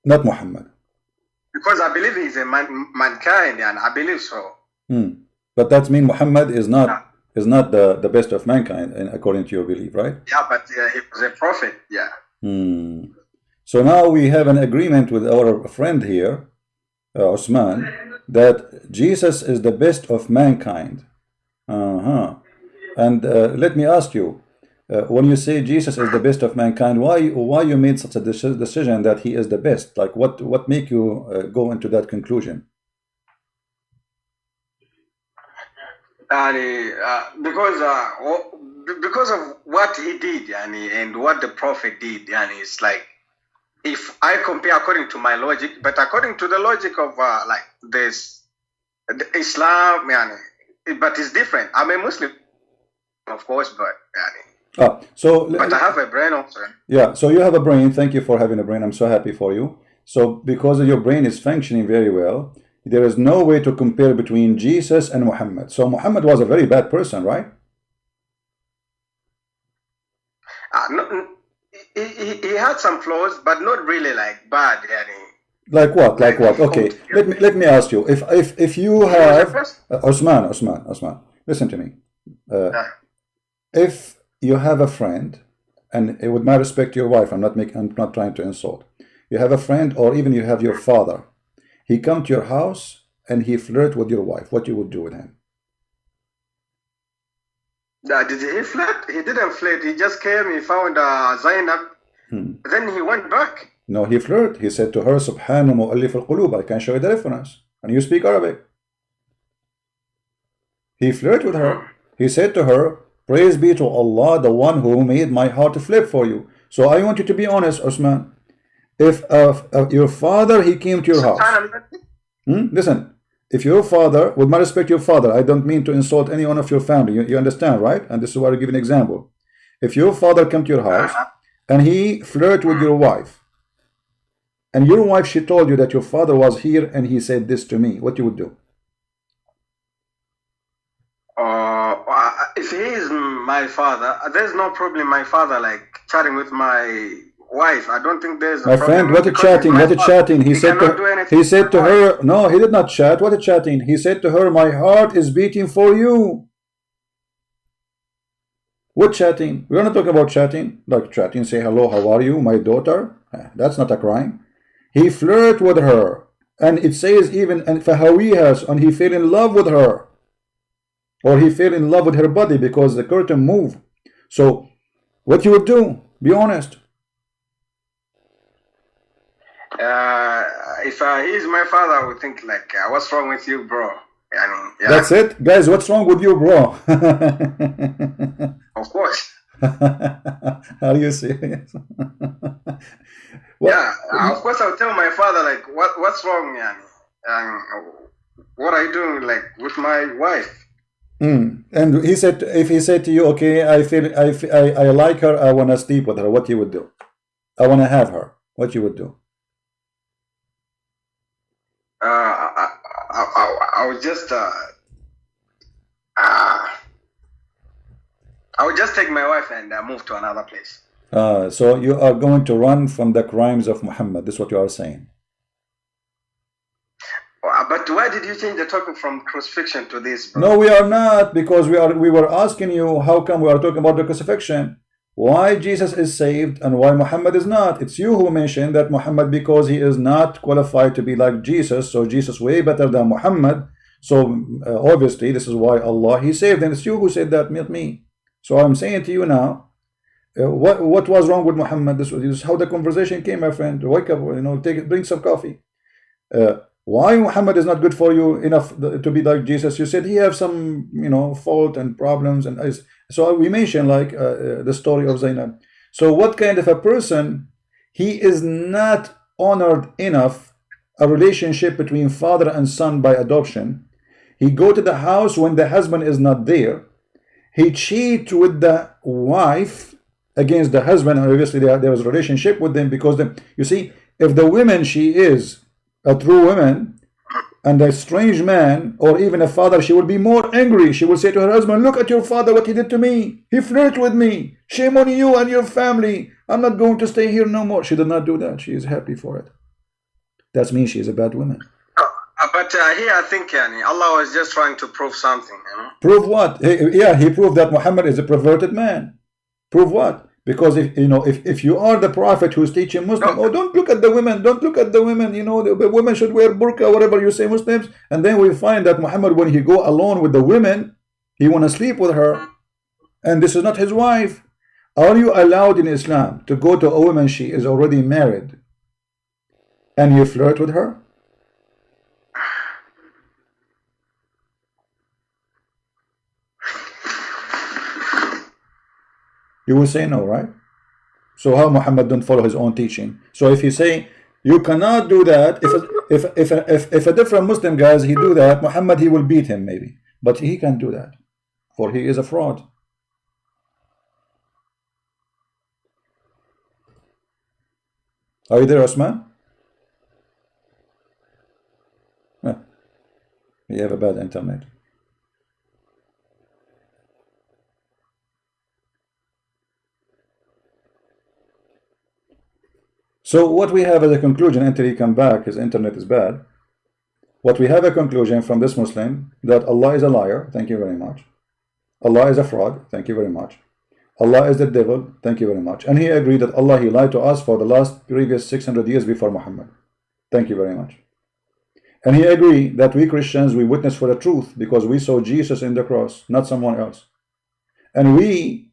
Not Muhammad. Because I believe he's a mankind, and I believe so. But that means Muhammad is not the best of mankind according to your belief, right? Yeah, but he was a prophet. Yeah. So now we have an agreement with our friend here, Osman, that Jesus is the best of mankind. And let me ask you, when you say Jesus is the best of mankind, why you made such a decision that he is the best? Like what make you go into that conclusion? Because of what he did, and what the prophet did, and it's like, if I compare according to my logic, but according to the logic of like this Islam, but it's different. I'm a Muslim, of course, but but I have a brain also. Yeah, so you have a brain. Thank you for having a brain. I'm so happy for you. So because your brain is functioning very well, there is no way to compare between Jesus and Muhammad. So Muhammad was a very bad person, right? No, he had some flaws, but not really like bad. Like what? Like what? Okay, let me ask you. If you have Osman, listen to me. If you have a friend, and with my respect to your wife, I'm not trying to insult. You have a friend, or even you have your father. He come to your house and he flirt with your wife. What you would do with him? Did he flirt? He didn't flirt. He just came. He found Zainab. Then he went back. No, he flirted. He said to her, "Subhana mu'allif al-qulub." I can show you the reference. And you speak Arabic. He flirted with her. He said to her, "Praise be to Allah, the one who made my heart to flip for you." So I want you to be honest, Osman. If your father, he came to your house. Listen, if your father, with my respect to your father, I don't mean to insult any one of your family. You understand, right? And this is why I give an example. If your father came to your house and he flirted with your wife, and your wife, she told you that your father was here and he said this to me, what you would do? If he is my father, there's no problem. My father like chatting with my wife. I don't think there's a my friend. What a chatting? What a chatting? He said to her. No, he did not chat. What a chatting? He said to her, "My heart is beating for you." What chatting? We're not talking about chatting. Like chatting, say hello, how are you, my daughter? That's not a crime. He flirted with her, and it says even and fahawihas, and he fell in love with her, or he fell in love with her body because the curtain moved. So, what you would do? Be honest. If he's my father, I would think like, what's wrong with you, bro? That's it, guys. What's wrong with you, bro? Of course. Are you serious? Of course I'll tell my father like, what's wrong, what are you doing like with my wife? And he said, if he said to you, okay, I like her, I want to sleep with her, what you would do? I want to have her, what you would do? I would just I will just take my wife and move to another place. So you are going to run from the crimes of Muhammad. This is what you are saying. But why did you change the topic from crucifixion to this, bro? No, we are not, because we were asking you how come we are talking about the crucifixion. Why Jesus is saved and why Muhammad is not. It's you who mentioned that Muhammad, because he is not qualified to be like Jesus, so Jesus way better than Muhammad. So obviously this is why Allah he saved, and it's you who said that, not me. So I'm saying to you now, what was wrong with Muhammad? This is how the conversation came, my friend. Wake up, bring some coffee. Why Muhammad is not good for you enough to be like Jesus? You said he have some, fault and problems, and so we mentioned like the story of Zainab. So what kind of a person? He is not honored enough a relationship between father and son by adoption. He go to the house when the husband is not there. He cheat with the wife against the husband, and obviously there is a relationship with them, because you see, if the woman she is a true woman, and a strange man or even a father, she will be more angry. She will say to her husband, look at your father, what he did to me. He flirted with me. Shame on you and your family. I'm not going to stay here no more. She did not do that. She is happy for it. That means she is a bad woman. But here I think Allah was just trying to prove something. Prove what? He proved that Muhammad is a perverted man. Prove what? Because if you are the prophet who's teaching Muslim, don't look at the women, don't look at the women, the women should wear burqa, whatever you say, Muslims, and then we find that Muhammad, when he go alone with the women, he want to sleep with her, and this is not his wife. Are you allowed in Islam to go to a woman she is already married and you flirt with her? You will say no, right? So how Muhammad don't follow his own teaching? So if he say you cannot do that, if a different Muslim guys he do that, Muhammad he will beat him maybe, but he can't do that, for he is a fraud. Are you there, Osman? You have a bad internet. So what we have as a conclusion, until he come back, his internet is bad. What we have a conclusion from this Muslim, that Allah is a liar, thank you very much. Allah is a fraud, thank you very much. Allah is the devil, thank you very much. And he agreed that Allah, he lied to us for the previous 600 years before Muhammad. Thank you very much. And he agreed that we Christians, we witness for the truth because we saw Jesus in the cross, not someone else. And we,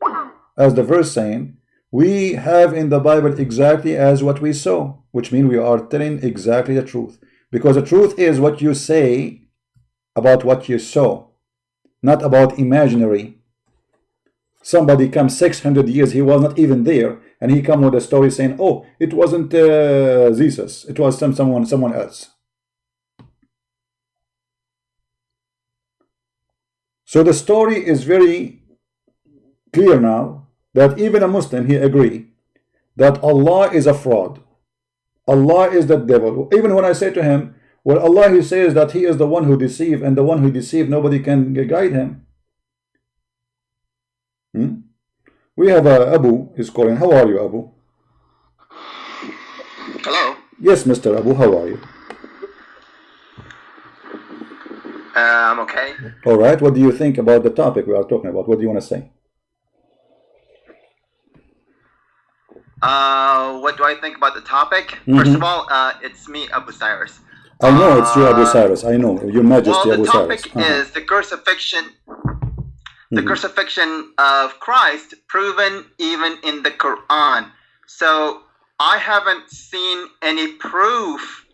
as the verse saying, we have in the Bible exactly as what we saw, which means we are telling exactly the truth. Because the truth is what you say about what you saw, not about imaginary. Somebody comes 600 years, he was not even there, and he come with a story saying, oh, it wasn't Jesus, it was someone else. So the story is very clear now, that even a Muslim, he agree that Allah is a fraud. Allah is the devil. Even when I say to him, well, Allah, he says that he is the one who deceived, and the one who deceived, nobody can guide him. We have Abu is calling. How are you, Abu? Hello. Yes, Mr. Abu, how are you? I'm okay. All right. What do you think about the topic we are talking about? What do you want to say? What do I think about the topic? First of all, it's me, Abu Cyrus. I know it's you, Abu Cyrus. I know, Your Majesty, Abu Cyrus. Well, the topic is the crucifixion. The crucifixion of Christ, proven even in the Qur'an. So I haven't seen any proof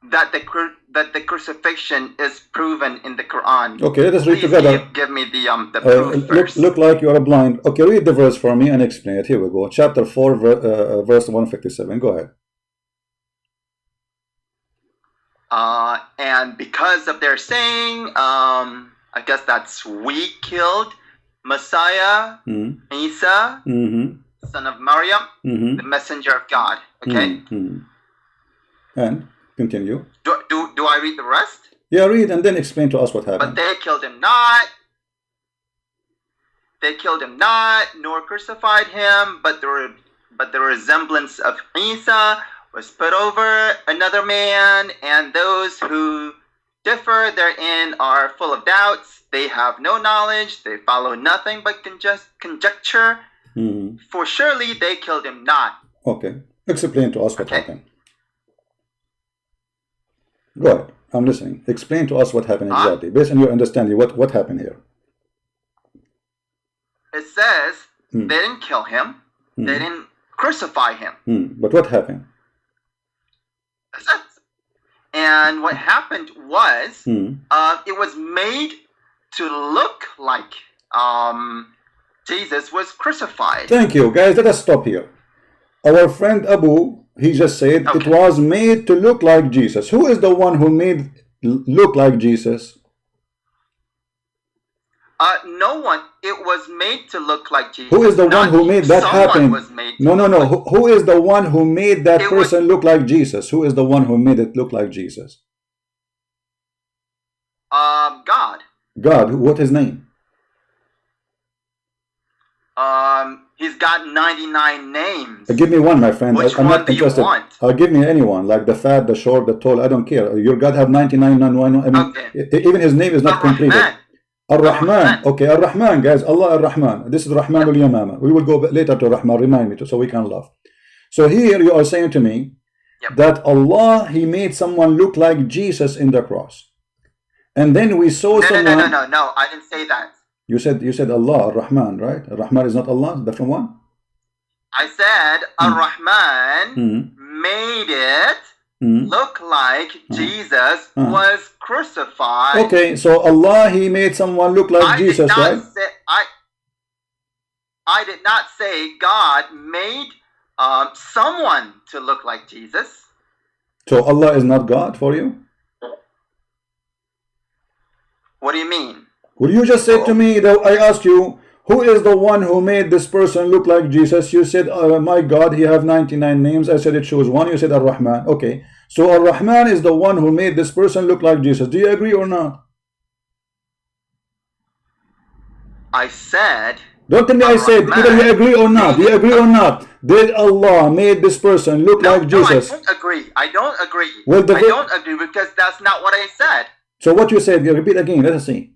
that the crucifixion is proven in the Quran. Okay, let us read together. Give me the proof first. Look like you are blind. Okay, read the verse for me and explain it. Here we go. Chapter 4, verse 157. Go ahead. And because of their saying, I guess that's we killed Messiah, Isa, son of Maryam, the messenger of God. Okay. And continue. Do I read the rest? Yeah, read and then explain to us what happened. But they killed him not. they killed him not, nor crucified him, but the resemblance of Isa was put over another man, and those who differ therein are full of doubts. They have no knowledge. They follow nothing but conjecture. For surely they killed him not. Okay. Explain to us what happened. Go ahead. I'm listening. Explain to us what happened exactly. Based on your understanding, what happened here? It says they didn't kill him. They didn't crucify him. But what happened? And what happened was it was made to look like Jesus was crucified. Thank you, guys. Let us stop here. Our friend Abu, he just said it was made to look like Jesus. Who is the one who made look like Jesus? No one. It was made to look like Jesus. Who is the one who made that happen? No. Who is the one who made that person look like Jesus? Who is the one who made it look like Jesus? God. God. What his name? He's got 99 names. Give me one, my friend. Which I'm one not interested. Give me anyone, like the fat, the short, the tall. I don't care. Your God have 99. I mean, even his name is not completed. Ar-Rahman. Okay, Ar-Rahman, guys. Allah Ar-Rahman. This is Rahman al-Yamama. We will go later to Rahman. Remind me so we can laugh. So here you are saying to me that Allah, He made someone look like Jesus in the cross, and then we saw someone. No. I didn't say that. You said Allah Ar-Rahman, right? Ar-Rahman is not Allah. Different one. I said Ar-Rahman made it look like Jesus was crucified. Okay, so Allah, He made someone look like Jesus, right? I did not say God made someone to look like Jesus. So Allah is not God for you? What do you mean? Well, you just said to me that I asked you, who is the one who made this person look like Jesus? You said, my God, He have 99 names. I said it shows one. You said Ar-Rahman. Okay. So Ar-Rahman is the one who made this person look like Jesus. Do you agree or not? I said. Don't tell me I said. Either you agree or not. Do you agree or not? Did Allah made this person look like Jesus? I don't agree. I don't agree. Well, I don't agree because that's not what I said. So what you said, you repeat again. Let us see.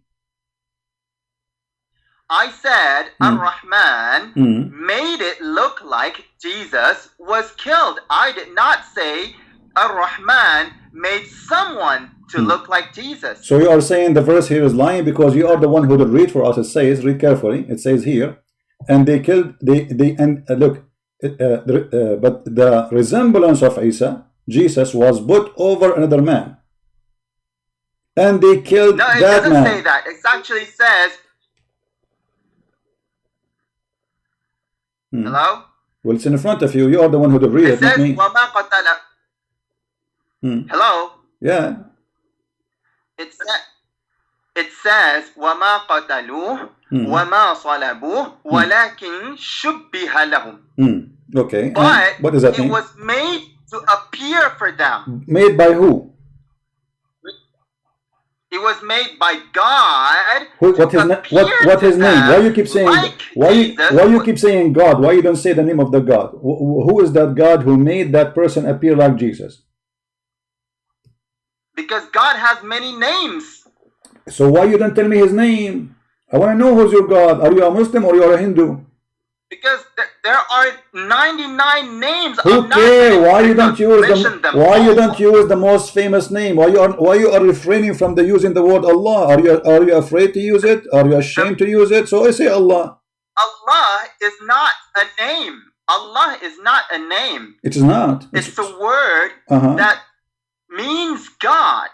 I said Ar-Rahman made it look like Jesus was killed. I did not say Ar-Rahman made someone to look like Jesus. So you are saying the verse here is lying because you are the one who will read for us. It says, read carefully. It says here, and they killed, look, but the resemblance of Isa, Jesus, was put over another man. And they killed that man. No, it doesn't say that. It actually says, hello? Well, it's in front of you. You are the one who will read it, not me. Hello? Yeah. It says, وَمَا قَتَلُوهُ وَمَا صَلَبُوهُ وَلَكِنْ شُبِّهَ لَهُمْ. Okay. But what does that mean? It was made to appear for them. Made by who? It was made by God. What his name? Why you keep saying? Why you keep saying God? Why you don't say the name of the God? Who is that God who made that person appear like Jesus? Because God has many names. So why you don't tell me His name? I want to know who's your God. Are you a Muslim or you are a Hindu? Because there are 99 names. Okay, why you don't use the most famous name? Why you are refraining from using the word Allah? Are you afraid to use it? Are you ashamed to use it? So I say Allah. Allah is not a name. Allah is not a name. It is not. It's a word that means God.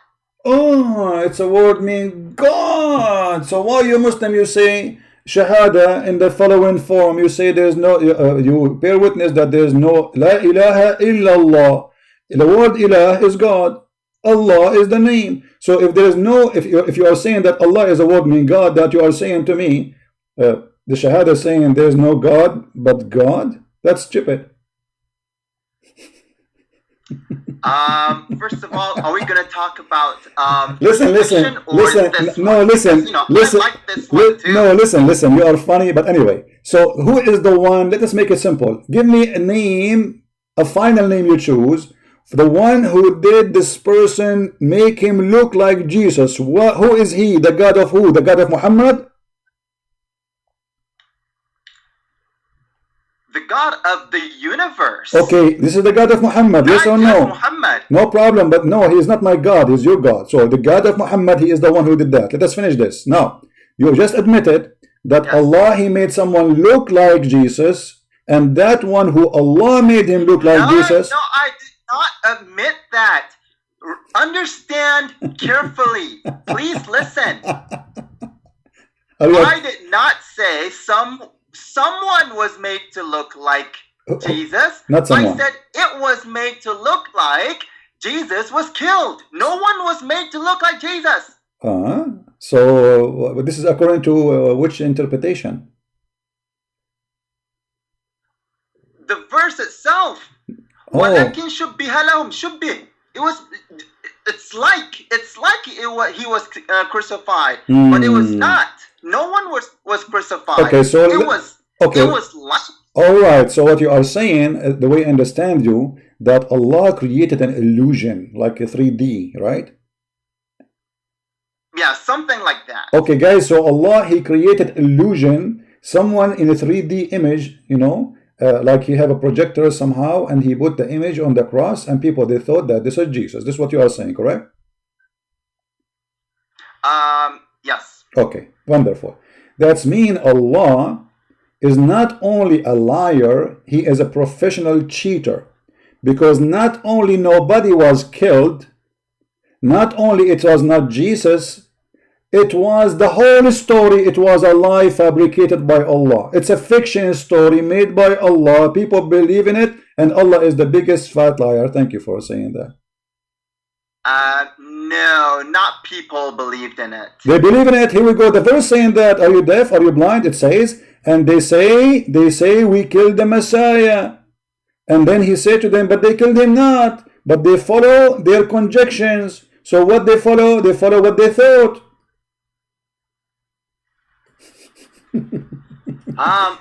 Oh, it's a word mean God. So why you Muslim you say Shahada in the following form? You say there's no, you bear witness that there's no La ilaha illallah. The word ilah is God. Allah is the name. So if there is no, if you are saying that Allah is a word mean God, that you are saying to me, the Shahada is saying there's no God but God, that's stupid. First of all, are we going to talk about listen, no, listen, you know, listen, I like this one too. no, listen, you are funny, but anyway, so who is the one? Let us make it simple. Give me a name, a final name you choose, for the one who did this person, make him look like Jesus. Who is he? The God of who? The God of Muhammad? The God of the universe. Okay, this is the God of Muhammad, yes or no? Muhammad. No problem, but no, he is not my God, he is your God. So the God of Muhammad, he is the one who did that. Let us finish this. Now, you just admitted that yes, Allah, he made someone look like Jesus, and that one who Allah made him look like Jesus. No, I did not admit that. Understand carefully. Please listen. I did not say someone was made to look like Jesus. Not someone. I said it was made to look like Jesus was killed. No one was made to look like Jesus. So this is according to which interpretation? The verse itself. وَلَكِنْ شُبِّهَ لَهُمْ شُبِّهِ. It's like he was crucified, but it was not. No one was crucified. Okay, so it was like. All right. So what you are saying, the way I understand you, that Allah created an illusion, like a 3D, right? Yeah, something like that. Okay, guys. So Allah, he created illusion. Someone in a 3D image, you know, like he have a projector somehow, and he put the image on the cross, and people, they thought that this is Jesus. This is what you are saying, correct? Yes. Okay, wonderful. That's mean Allah is not only a liar, he is a professional cheater, because not only nobody was killed, not only it was not Jesus, it was the whole story, it was a lie fabricated by Allah. It's a fiction story made by Allah. People believe in it, and Allah is the biggest fat liar. Thank you for saying that. No, not people believed in it. They believe in it. Here we go. The verse saying that, are you deaf? Are you blind? It says, and they say we killed the Messiah. And then he said to them, but they killed him not, but they follow their conjectures. So what they follow what they thought.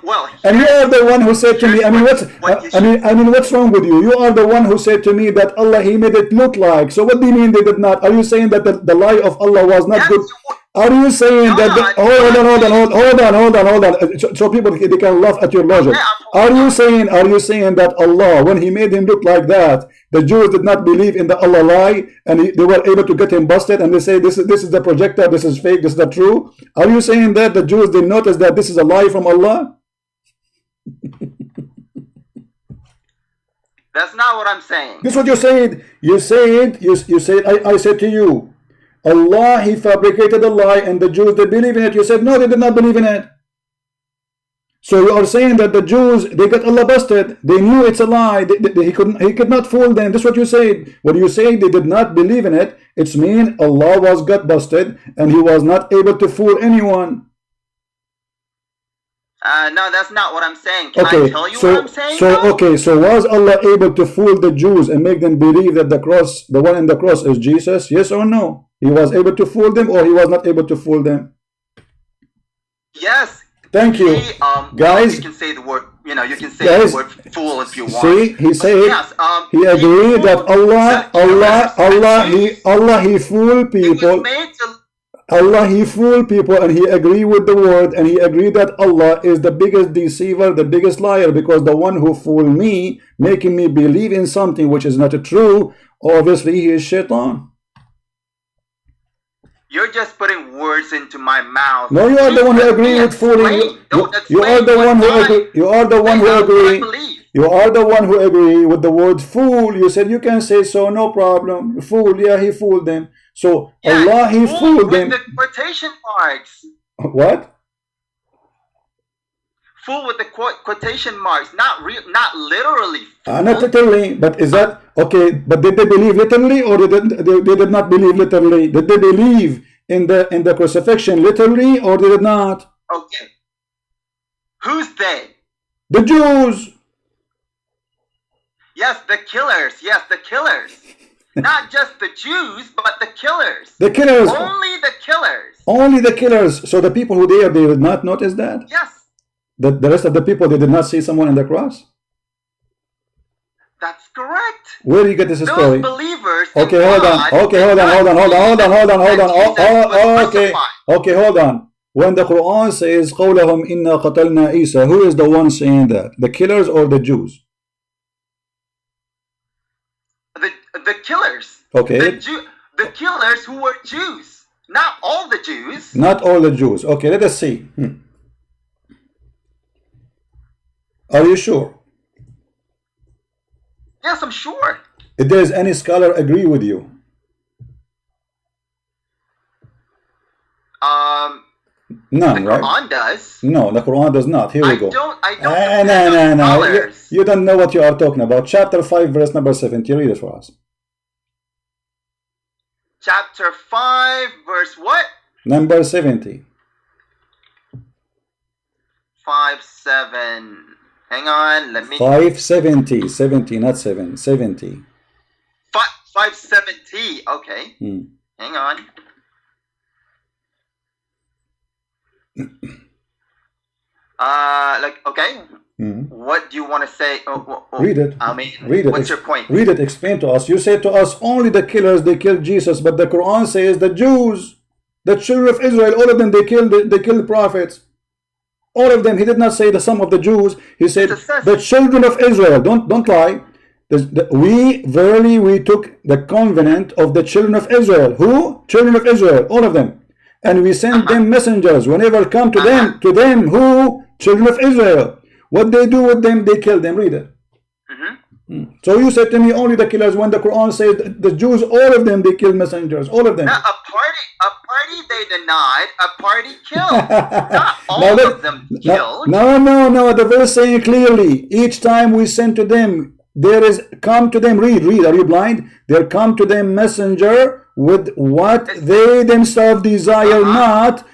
Well, and you are the one who said to me, I mean, what's wrong with you? You are the one who said to me that Allah, he made it look like. So what do you mean they did not? Are you saying that the lie of Allah was not good? Are you saying that hold on. So people, they can laugh at your logic. Are you saying that Allah, when he made him look like that, the Jews did not believe in the Allah lie, and they were able to get him busted, and they say this is the projector, this is fake, this is not true? Are you saying that the Jews did notice that this is a lie from Allah? That's not what I'm saying. This is what you said. You said I said to you, Allah, he fabricated a lie, and the Jews, they believe in it. You said no, they did not believe in it. So you are saying that the Jews, they got Allah busted. They knew it's a lie. He could not fool them. This is what you said. When you say they did not believe in it, it's mean Allah got busted, and he was not able to fool anyone. No, that's not what I'm saying. Can I tell you what I'm saying? So was Allah able to fool the Jews and make them believe that the one in the cross is Jesus? Yes or no? He was able to fool them, or he was not able to fool them? Yes. Thank you, guys. You can say the word, you can say the word fool if you want. See, he said, yes, he agreed that Allah, he fooled people. Allah, he fooled people, and he agreed with the word, and he agreed that Allah is the biggest deceiver, the biggest liar, because the one who fooled me, making me believe in something which is not true, obviously he is shaitan. You're just putting words into my mouth. No, you are the one who agreed with fooling. You are the one who agreed. You are the one who agreed. You are the one who agreed with the word fool. You said you can say so, no problem. Fool, yeah, he fooled them. So Allah, he fooled them. With the quotation marks. What? Fool with the quotation marks, not literally. Not literally, but is that okay? But did they believe literally, or they did not believe literally? Did they believe in the crucifixion literally, or they did not? Okay. Who's they? The Jews. Yes, the killers. Yes, the killers. Not just the Jews, but the killers. The killers. Only the killers. Only the killers. So the people who they did not notice that? Yes. The rest of the people, they did not see someone on the cross? That's correct. Where do you get this story? Those believers. Okay, hold on. Okay, hold on. When the Quran says قولهم إنا قتلنا عيسى, who is the one saying that? The killers or the Jews? The killers. Okay. The killers who were Jews. Not all the Jews. Not all the Jews. Okay, let us see. Are you sure? Yes, I'm sure. If there is any scholar agree with you? None, the right? Quran does. No, the Quran does not. Here we go. I don't No. You don't know what you are talking about. Chapter 5, verse number 70. Read it for us. Chapter 5, verse what? Number 70. 5-7. Hang on, let me. 570. 70, not 7. 70. 570. Okay. Hang on. Okay. What do you want to say? Read it. I mean, read it. What's your point? Read it. Explain to us. You say to us only the killers they killed Jesus, but the Quran says the Jews, the children of Israel, all of them they killed prophets. All of them. He did not say the sum of the Jews. He said the children of Israel. Don't lie. We took the covenant of the children of Israel. Who? Children of Israel. All of them. And we sent them messengers. Whenever come to them, who? Children of Israel. What they do with them? They kill them. Read it. So you said to me only the killers, when the Quran says the Jews, all of them, they killed messengers. All of them. Now, a party they denied, a party killed. Not all of them killed. No. The verse saying clearly, each time we send to them, there is come to them. Read. Are you blind? There come to them messenger with what they themselves desire not.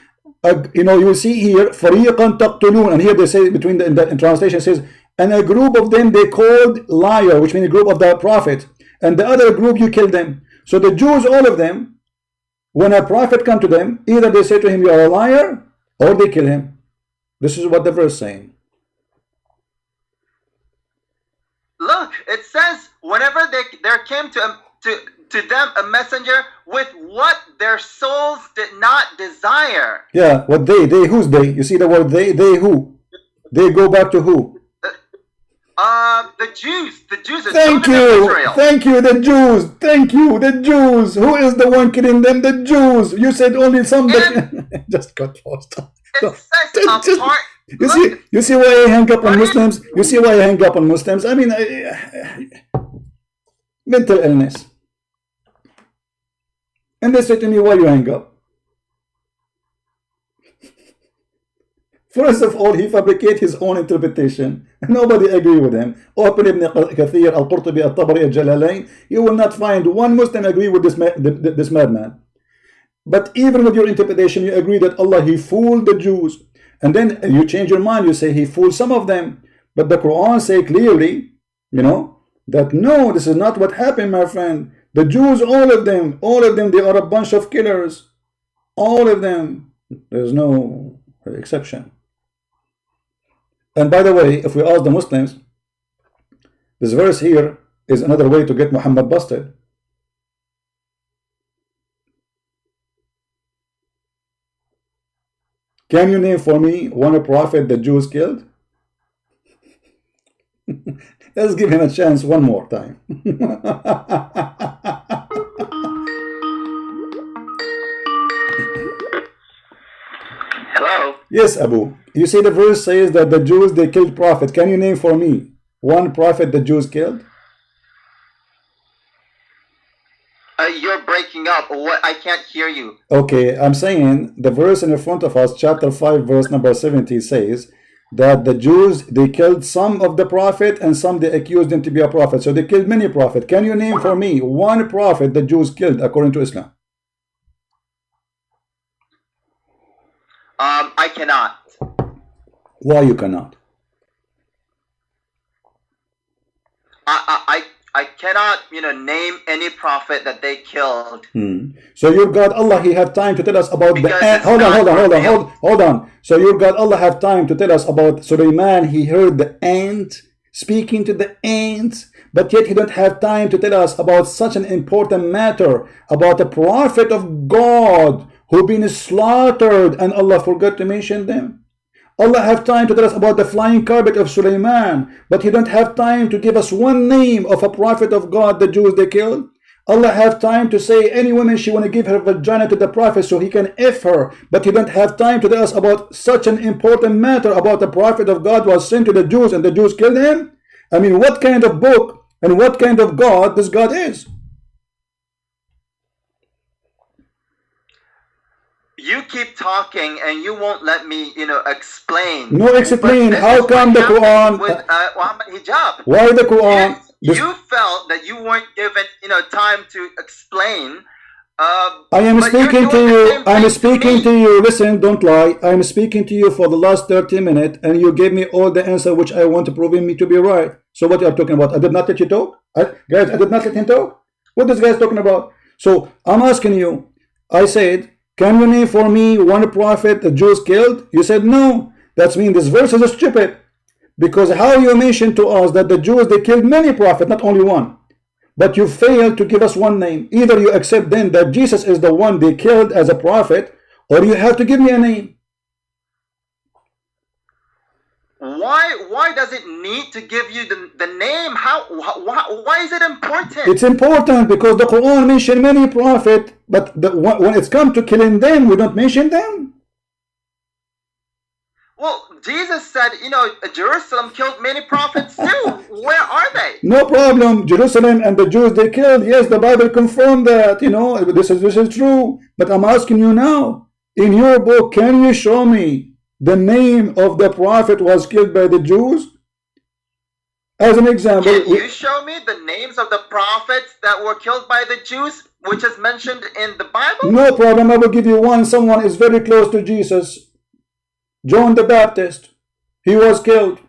You see here, فَرِيقًا تَقْتُلُونَ, and here they say between in translation it says, and a group of them they called liar, which means a group of the prophet, and the other group you kill them. So the Jews, all of them, when a prophet come to them, either they say to him you are a liar, or they kill him. This is what the verse is saying. Look, it says whenever there came to them a messenger with what their souls did not desire. Yeah, what who's they? You see the word they who? They go back to who? The Jews. The Jews are Thank you, the Jews. Thank you, the Jews. Who is the one killing them? The Jews. You said only some. Just got lost. It says apart. You see why I hang up on Muslims? You see why I hang up on Muslims? I mean, mental illness. And they say to me, why you hang up? First of all, he fabricates his own interpretation. Nobody agree with him. Open Ibn Kathir, Al-Qurtubi, Al-Tabari, Al-Jalalain. You will not find one Muslim agree with this madman. But even with your interpretation, you agree that Allah, he fooled the Jews. And then you change your mind, you say he fooled some of them. But the Quran say clearly, that no, this is not what happened, my friend. The Jews, all of them, they are a bunch of killers. All of them. There's no exception. And by the way, if we ask the Muslims, this verse here is another way to get Muhammad busted. Can you name for me one prophet the Jews killed? Let's give him a chance one more time. Hello? Yes, Abu. You see the verse says that the Jews, they killed prophet. Can you name for me one prophet the Jews killed? You're breaking up. What? I can't hear you. Okay, I'm saying the verse in front of us, chapter 5, verse number 70 says that the Jews, they killed some of the prophet and some they accused them to be a prophet. So they killed many prophets. Can you name for me one prophet the Jews killed according to Islam? I cannot. Why you cannot? I cannot, name any prophet that they killed. So your God Allah, He have time to tell us about the ant. Hold on. So your God Allah have time to tell us about Sulaiman. He heard the ant speaking to the ants, but yet He don't have time to tell us about such an important matter, about a prophet of God who been slaughtered, and Allah forgot to mention them. Allah have time to tell us about the flying carpet of Sulaiman, but He don't have time to give us one name of a prophet of God the Jews they killed. Allah have time to say any woman she want to give her vagina to the prophet so he can F her, but He don't have time to tell us about such an important matter about the prophet of God was sent to the Jews and the Jews killed him. I mean, what kind of book and what kind of God this God is? You keep talking and you won't let me, explain. No explain. How come the Quran with Muhammad hijab? Why the Quran? You felt that you weren't given, time to explain. I am speaking to you. I'm speaking to you. Listen, don't lie. I'm speaking to you for the last 30 minutes, and you gave me all the answer which I want to prove me to be right. So what you are talking about? I did not let you talk, guys. I did not let him talk. What this guy is talking about? So I'm asking you. I said, can you name for me one prophet the Jews killed? You said no. That means this verse is stupid. Because how you mentioned to us that the Jews, they killed many prophets, not only one. But you failed to give us one name. Either you accept then that Jesus is the one they killed as a prophet, or you have to give me a name. Why does it need to give you the name? Why is it important? It's important because the Quran mentioned many prophets, but when it's come to killing them, we don't mention them. Well, Jesus said, Jerusalem killed many prophets too. Where are they? No problem. Jerusalem and the Jews they killed. Yes, the Bible confirmed that. This is true. But I'm asking you now, in your book, can you show me the name of the prophet was killed by the Jews? As an example, can you show me the names of the prophets that were killed by the Jews, which is mentioned in the Bible? No problem. I will give you one. Someone is very close to Jesus. John the Baptist. He was killed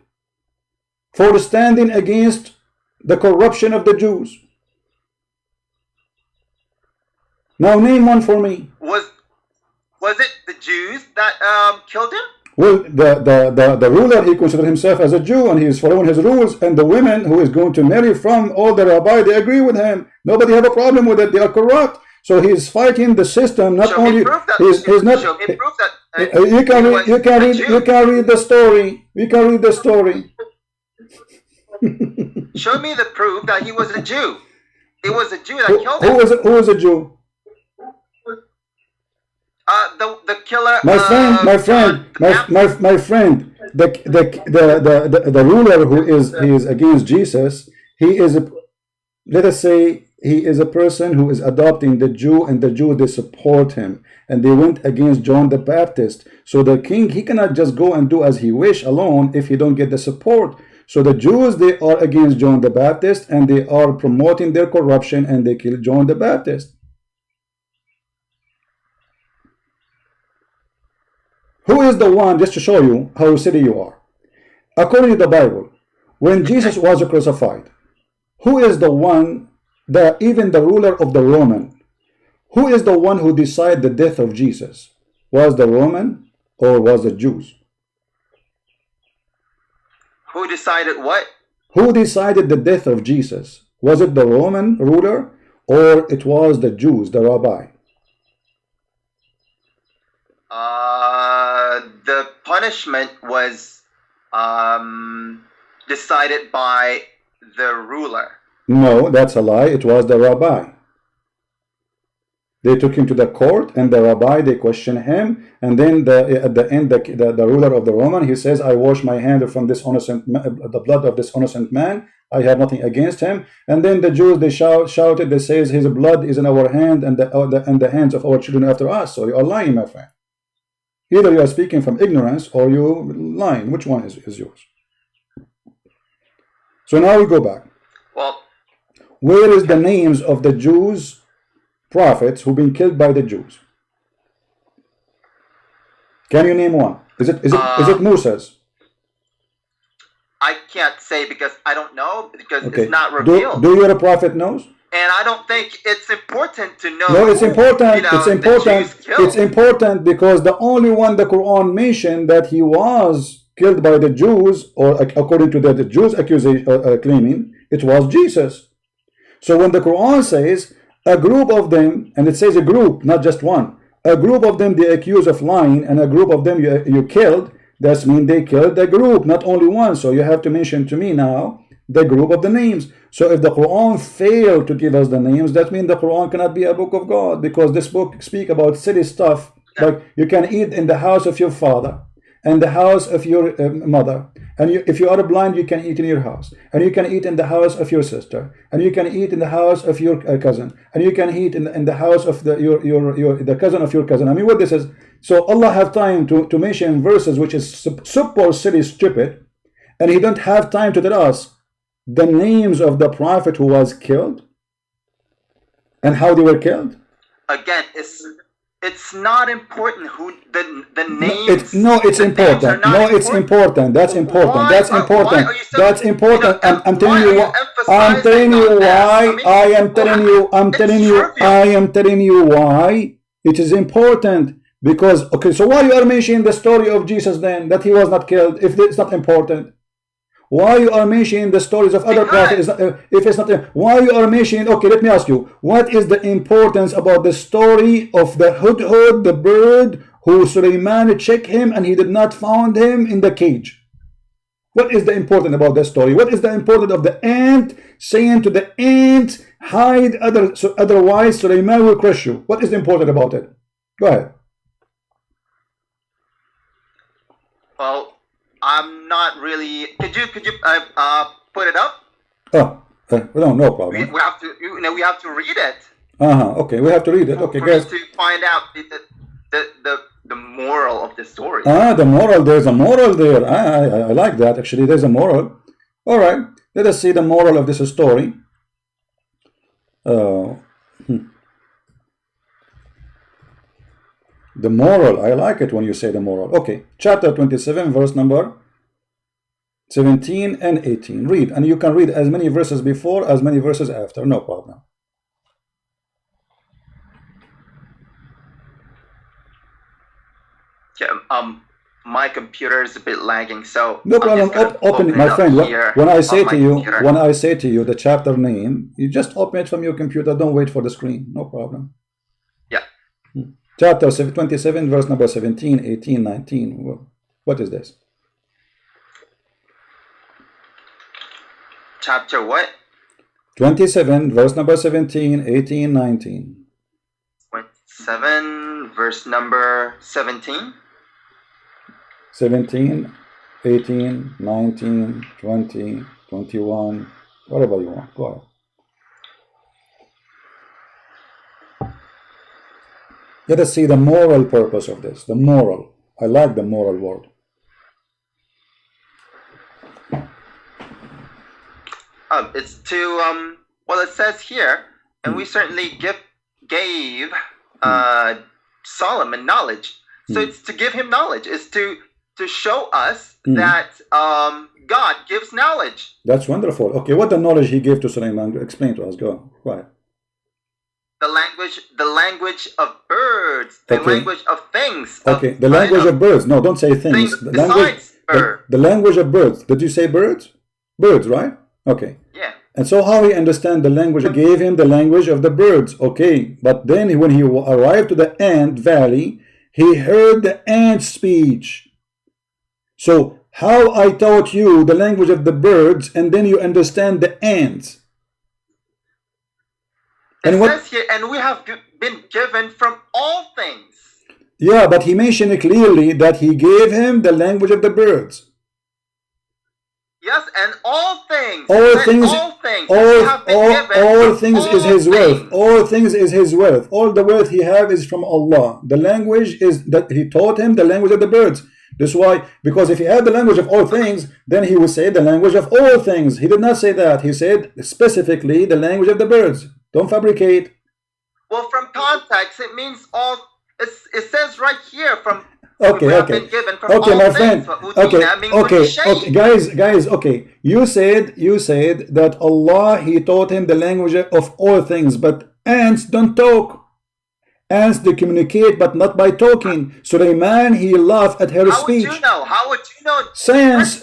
for standing against the corruption of the Jews. Now name one for me. Was it the Jews that killed him? Well, the ruler, he considered himself as a Jew and he is following his rules, and the women who is going to marry from all the rabbi, they agree with him. Nobody have a problem with it. They are corrupt. So he is fighting the system. Not only he's not. You can read the story. You can read the story. Show me the proof that he was a Jew. It was a Jew that killed him. Who was a Jew? The killer. My friend. The ruler who is against Jesus. He is let us say he is a person who is adopting the Jew, and the Jew they support him, and they went against John the Baptist. So the king, he cannot just go and do as he wish alone if he don't get the support. So the Jews, they are against John the Baptist, and they are promoting their corruption, and they kill John the Baptist. Who is the one, just to show you how silly you are? According to the Bible, when Jesus was crucified, who is the one, even the ruler of the Roman, who is the one who decided the death of Jesus? Was the Roman or was the Jews? Who decided what? Who decided the death of Jesus? Was it the Roman ruler or it was the Jews, the rabbi? The punishment was decided by the ruler. No, that's a lie. It was the rabbi. They took him to the court, and the rabbi, they questioned him, and then at the end, the ruler of the Roman, he says, I wash my hand from this innocent, the blood of this innocent man. I have nothing against him. And then the Jews, they shouted, they says, his blood is in our hand and the hands of our children after us. So you are lying, my friend. Either you are speaking from ignorance or you lying. Which one is yours? So now we go back. Well, where is the names of the Jews prophets who've been killed by the Jews? Can you name one? Is it Moses? I can't say because I don't know, because it's not revealed. Do your prophet knows? And I don't think it's important to know. No, it's important. You know, it's important. It's important because the only one the Quran mentioned that he was killed by the Jews, or according to the Jews accusation claiming, it was Jesus. So when the Quran says a group of them, and it says a group, not just one, a group of them they accuse of lying, and a group of them you killed, that means they killed the group, not only one. So you have to mention to me now the group of the names. So if the Quran failed to give us the names, that means the Quran cannot be a book of God, because this book speaks about silly stuff, like you can eat in the house of your father and the house of your mother, and if you are blind you can eat in your house, and you can eat in the house of your sister, and you can eat in the house of your cousin, and you can eat in the house of the cousin of your cousin. I mean, what this is. So Allah have time to mention verses which is super silly, stupid, and he don't have time to tell us the names of the prophet who was killed and how they were killed. Again, it's not important who the names. It's important. No, it's important. That's important. That's important. That's important. I'm telling you why. I'm telling you why. I am telling you. I'm telling you. I am telling you why it is important. Because okay, so why you are mentioning the story of Jesus then, that he was not killed, if it's not important? Why you are mentioning the stories of other prophets if it's not? Why you are mentioning? Okay, let me ask you, what is the importance about the story of the hudhud, the bird, who Sulaiman checked him and he did not find him in the cage? What is the important about that story? What is the important of the ant saying to the ant, hide, otherwise Sulaiman will crush you? What is important about it? Go ahead. Well, I'm not really. Could you put it up? No problem. We have to. We have to read it. Okay, we have to read it. Okay, guys. To find out the moral of the story. The moral. There's a moral there. I like that. Actually, there's a moral. All right. Let us see the moral of this story. The moral, I like it when you say the moral. Okay, chapter 27, verse number 17 and 18. Read, and you can read as many verses before, as many verses after, no problem. Yeah, my computer is a bit lagging, so no problem. Open, my friend. When I say to you the chapter name, you just open it from your computer. Don't wait for the screen. No problem. Yeah. Chapter 27, verse number 17, 18, 19. What is this? Chapter what? 27, verse number 17, 18, 19. 27, verse number 17? 17, 18, 19, 20, 21, whatever you want. Go ahead. Let us see the moral purpose of this. The moral. I like the moral word. It's to well, it says here, and we certainly gave Solomon knowledge. So it's to give him knowledge. It's to show us that God gives knowledge. That's wonderful. Okay, what the knowledge he gave to Sulaiman? Explain to us. Go ahead. The language of birds, the language of things. Okay, the language of birds. No, don't say things. The language of birds. Did you say birds? Birds, right? Okay. Yeah. And so how he understand the language? Gave him the language of the birds. Okay, but then when he arrived to the ant valley, he heard the ant speech. So how I taught you the language of the birds, and then you understand the ants. And it says here, and we have been given from all things. Yeah, but he mentioned clearly that he gave him the language of the birds. Yes, and all things. All things. All things is his wealth. All things is his wealth. All the wealth he have is from Allah. The language is that he taught him the language of the birds. That's why, because if he had the language of all things, then he would say the language of all things. He did not say that. He said specifically the language of the birds. Don't fabricate. Well, from context, it means all. It says right here from Okay, okay. Okay, my friend. Okay, guys, okay. You said that Allah, He taught him the language of all things, but ants don't talk. Ants, they communicate, but not by talking. Sulaiman, he laughed at her speech. How would you know? Science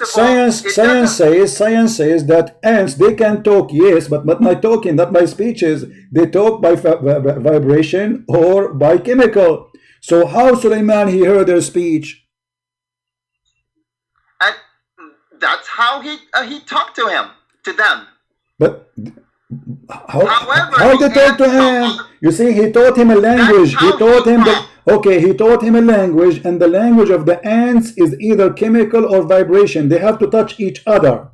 says that ants, they can talk, yes, but not by talking, not by speeches. They talk by vibration or by chemical. So how Sulaiman, he heard their speech? And that's how he talked to them. But how they talk to him? You see, he taught him a language. He taught him he taught him a language, and the language of the ants is either chemical or vibration. They have to touch each other.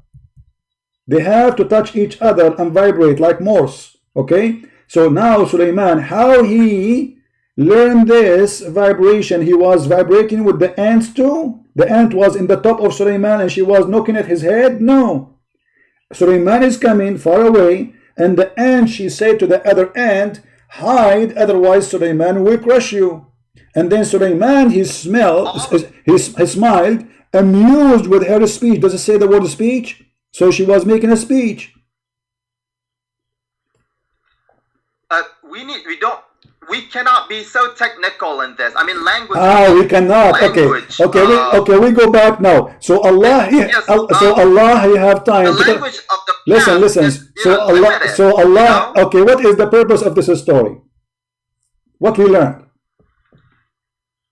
They have to touch each other and vibrate like Morse. Okay? So now Sulaiman, how he learned this vibration? He was vibrating with the ants too? The ant was in the top of Sulaiman and she was knocking at his head? No. Sulaiman is coming far away, and the ant, she said to the other ant, hide, otherwise Sulaiman will crush you. And then Sulaiman, he smiled, amused with her speech. Does it say the word speech? So she was making a speech. We cannot be so technical in this. I mean, language. We cannot. Language, okay. We go back now. So Allah, Allah, you have time. The language of the listen. So Allah. Okay, what is the purpose of this story? What we learned?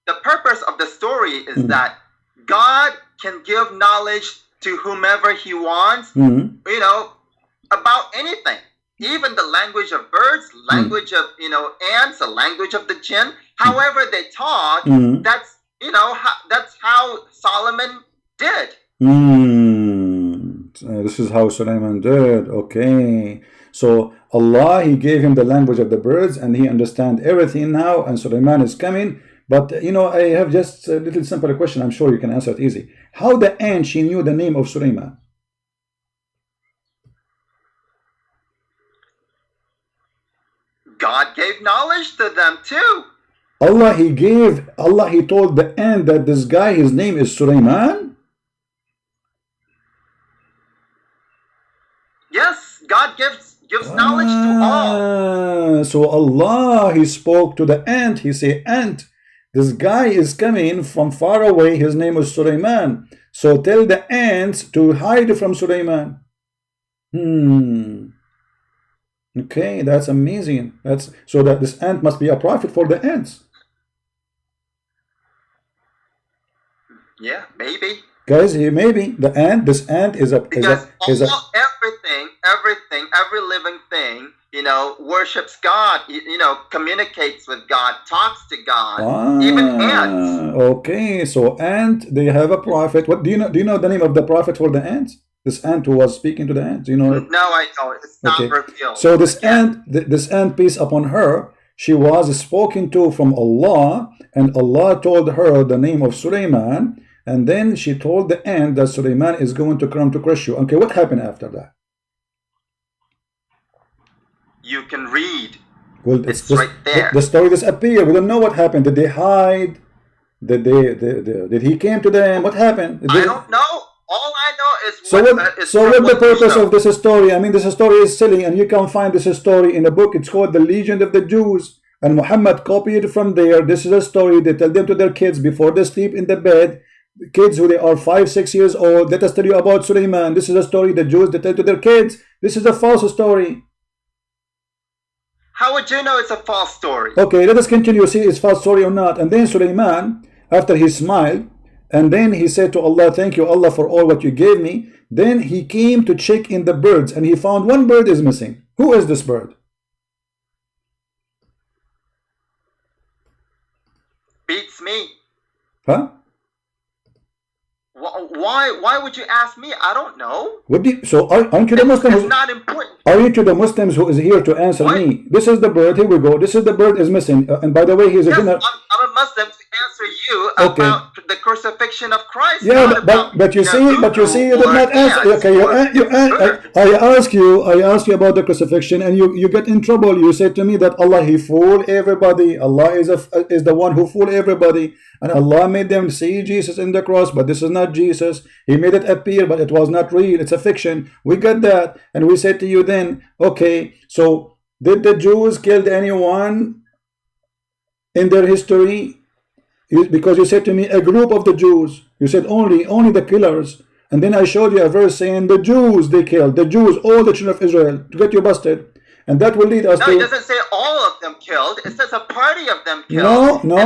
The purpose of the story is that God can give knowledge to whomever He wants. You know, about anything. Even the language of birds, language of ants, the language of the jinn. However they talk, that's that's how Solomon did. This is how Solomon did. Okay, so Allah, He gave him the language of the birds, and he understands everything now. And Solomon is coming. But I have just a little simple question. I'm sure you can answer it easy. How the ant, she knew the name of Solomon? God gave knowledge to them too. Allah, He told the ant that this guy, his name is Sulaiman? Yes, God gives knowledge to all. So Allah, He spoke to the ant. He said, ant, this guy is coming from far away. His name is Sulaiman. So tell the ants to hide from Sulaiman. Okay, that's amazing. So that this ant must be a prophet for the ants. Yeah, maybe. Guys, maybe this ant is every living thing, worships God, communicates with God, talks to God, even ants. Okay, so ant, they have a prophet. What do you know the name of the prophet for the ants? This ant who was speaking to the ant, No, I don't. It's not revealed. So this ant, peace upon her, she was spoken to from Allah, and Allah told her the name of Sulaiman, and then she told the ant that Sulaiman is going to come to crush you. Okay, what happened after that? You can read. Well, it's right there. The story disappeared. We don't know what happened. Did they hide? Did he came to them? What happened? I don't know. All I know is what's the purpose of this story? I mean, this story is silly, and you can find this story in a book. It's called The Legend of the Jews, and Muhammad copied it from there. This is a story they tell them to their kids before they sleep in the bed. Kids who they are 5, 6 years old, let us tell you about Sulaiman. This is a story the Jews they tell to their kids. This is a false story. How would you know it's a false story? Okay, let us continue. See, it's false story or not. And then Sulaiman, after he smiled, and then he said to Allah, thank you, Allah, for all what you gave me. Then he came to check in the birds, and he found one bird is missing. Who is this bird? Beats me. Huh? Why would you ask me? I don't know. So aren't you the Muslim? It's not important. Are you to the Muslims who is here to answer me? This is the bird. Here we go. This is the bird is missing. And by the way, he's a dinner. I'm a Muslim to answer you about the crucifixion of Christ. Yeah, but you see, you did not answer. Okay, I ask you about the crucifixion, and you get in trouble. You said to me that Allah, He fooled everybody. Allah is the one who fooled everybody, and Allah made them see Jesus in the cross, but this is not Jesus. He made it appear, but it was not real. It's a fiction. We get that, and we said to you then, okay, so did the Jews kill anyone in their history? Because you said to me a group of the Jews. You said only the killers, and then I showed you a verse saying the Jews, they killed the Jews, all the children of Israel, to get you busted. And that will lead us to... No, it doesn't say all of them killed. It says a party of them killed. No.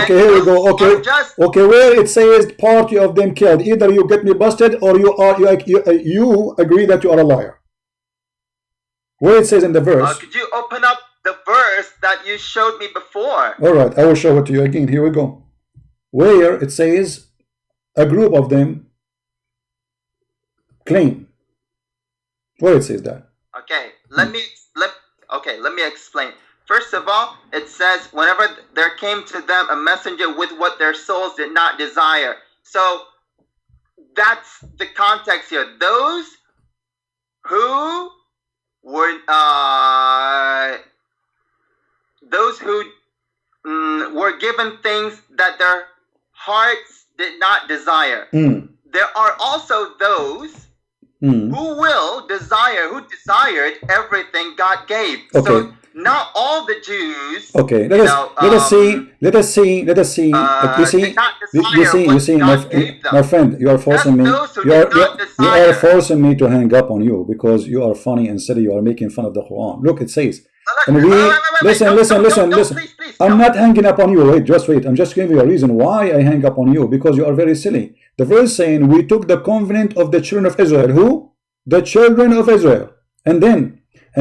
Okay, here we go. Okay, where it says party of them killed, either you get me busted or you agree that you are a liar. Where it says in the verse. Could you open up the verse that you showed me before? All right, I will show it to you again. Here we go. Where it says a group of them claim. Where it says that. Okay, let me explain. First of all, it says whenever there came to them a messenger with what their souls did not desire. So that's the context here. Those who were given things that their hearts did not desire. There are also those who desired everything God gave. Okay. So not all the Jews. Okay, let us see. You see, my friend, you are forcing me. You are forcing me to hang up on you because you are funny and silly. You are making fun of the Quran. Look, it says. And listen. Please, I'm not hanging up on you. Wait, just wait. I'm just giving you a reason why I hang up on you, because you are very silly. The verse saying we took the covenant of the children of Israel. Who? The children of Israel. And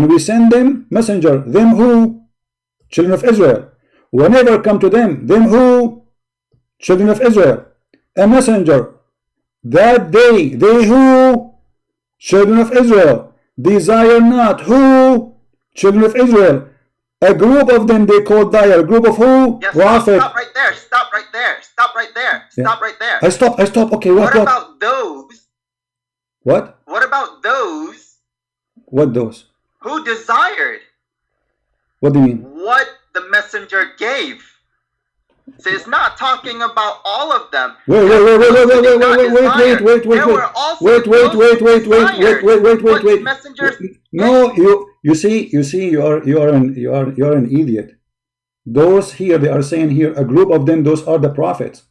we send them messenger. Them who? Children of Israel. Whenever come to them who? Children of Israel. A messenger. That they who? Children of Israel. Desire not. Who? Children of Israel. A group of them they called liar. A group of who? Yes, Prophet. Stop right there. I stop. Okay, what about those? What? What about those? What those? Who desired? What do you mean? What the messenger gave. So it's not talking about all of them. Wait. No, you see, you are an idiot. Those here, they are saying here, a group of them, those are the prophets.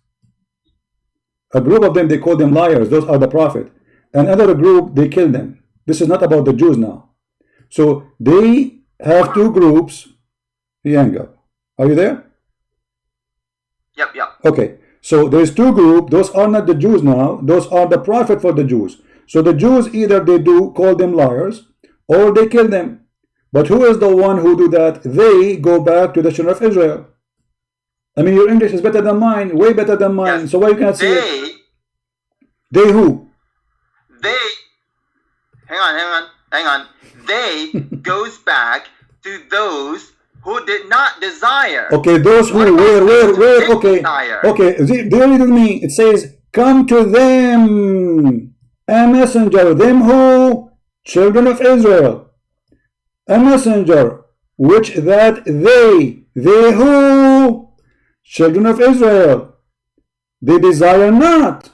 A group of them, they call them liars. Those are the prophet. Another group, they kill them. This is not about the Jews now. So they have two groups. Yanga, are you there? Yep. Okay, so there's two groups. Those are not the Jews now. Those are the prophet for the Jews. So the Jews, either they do call them liars or they kill them. But who is the one who do that? They go back to the children of Israel. I mean, your English is better than mine, way better than mine. Yes. So why you can't see it? They who? They, hang on. They goes back to those who did not desire. Okay, those who where okay. Desire? Okay, they only to me. It says, come to them a messenger, them who? Children of Israel. A messenger, which that they who? Children of Israel. They desire not.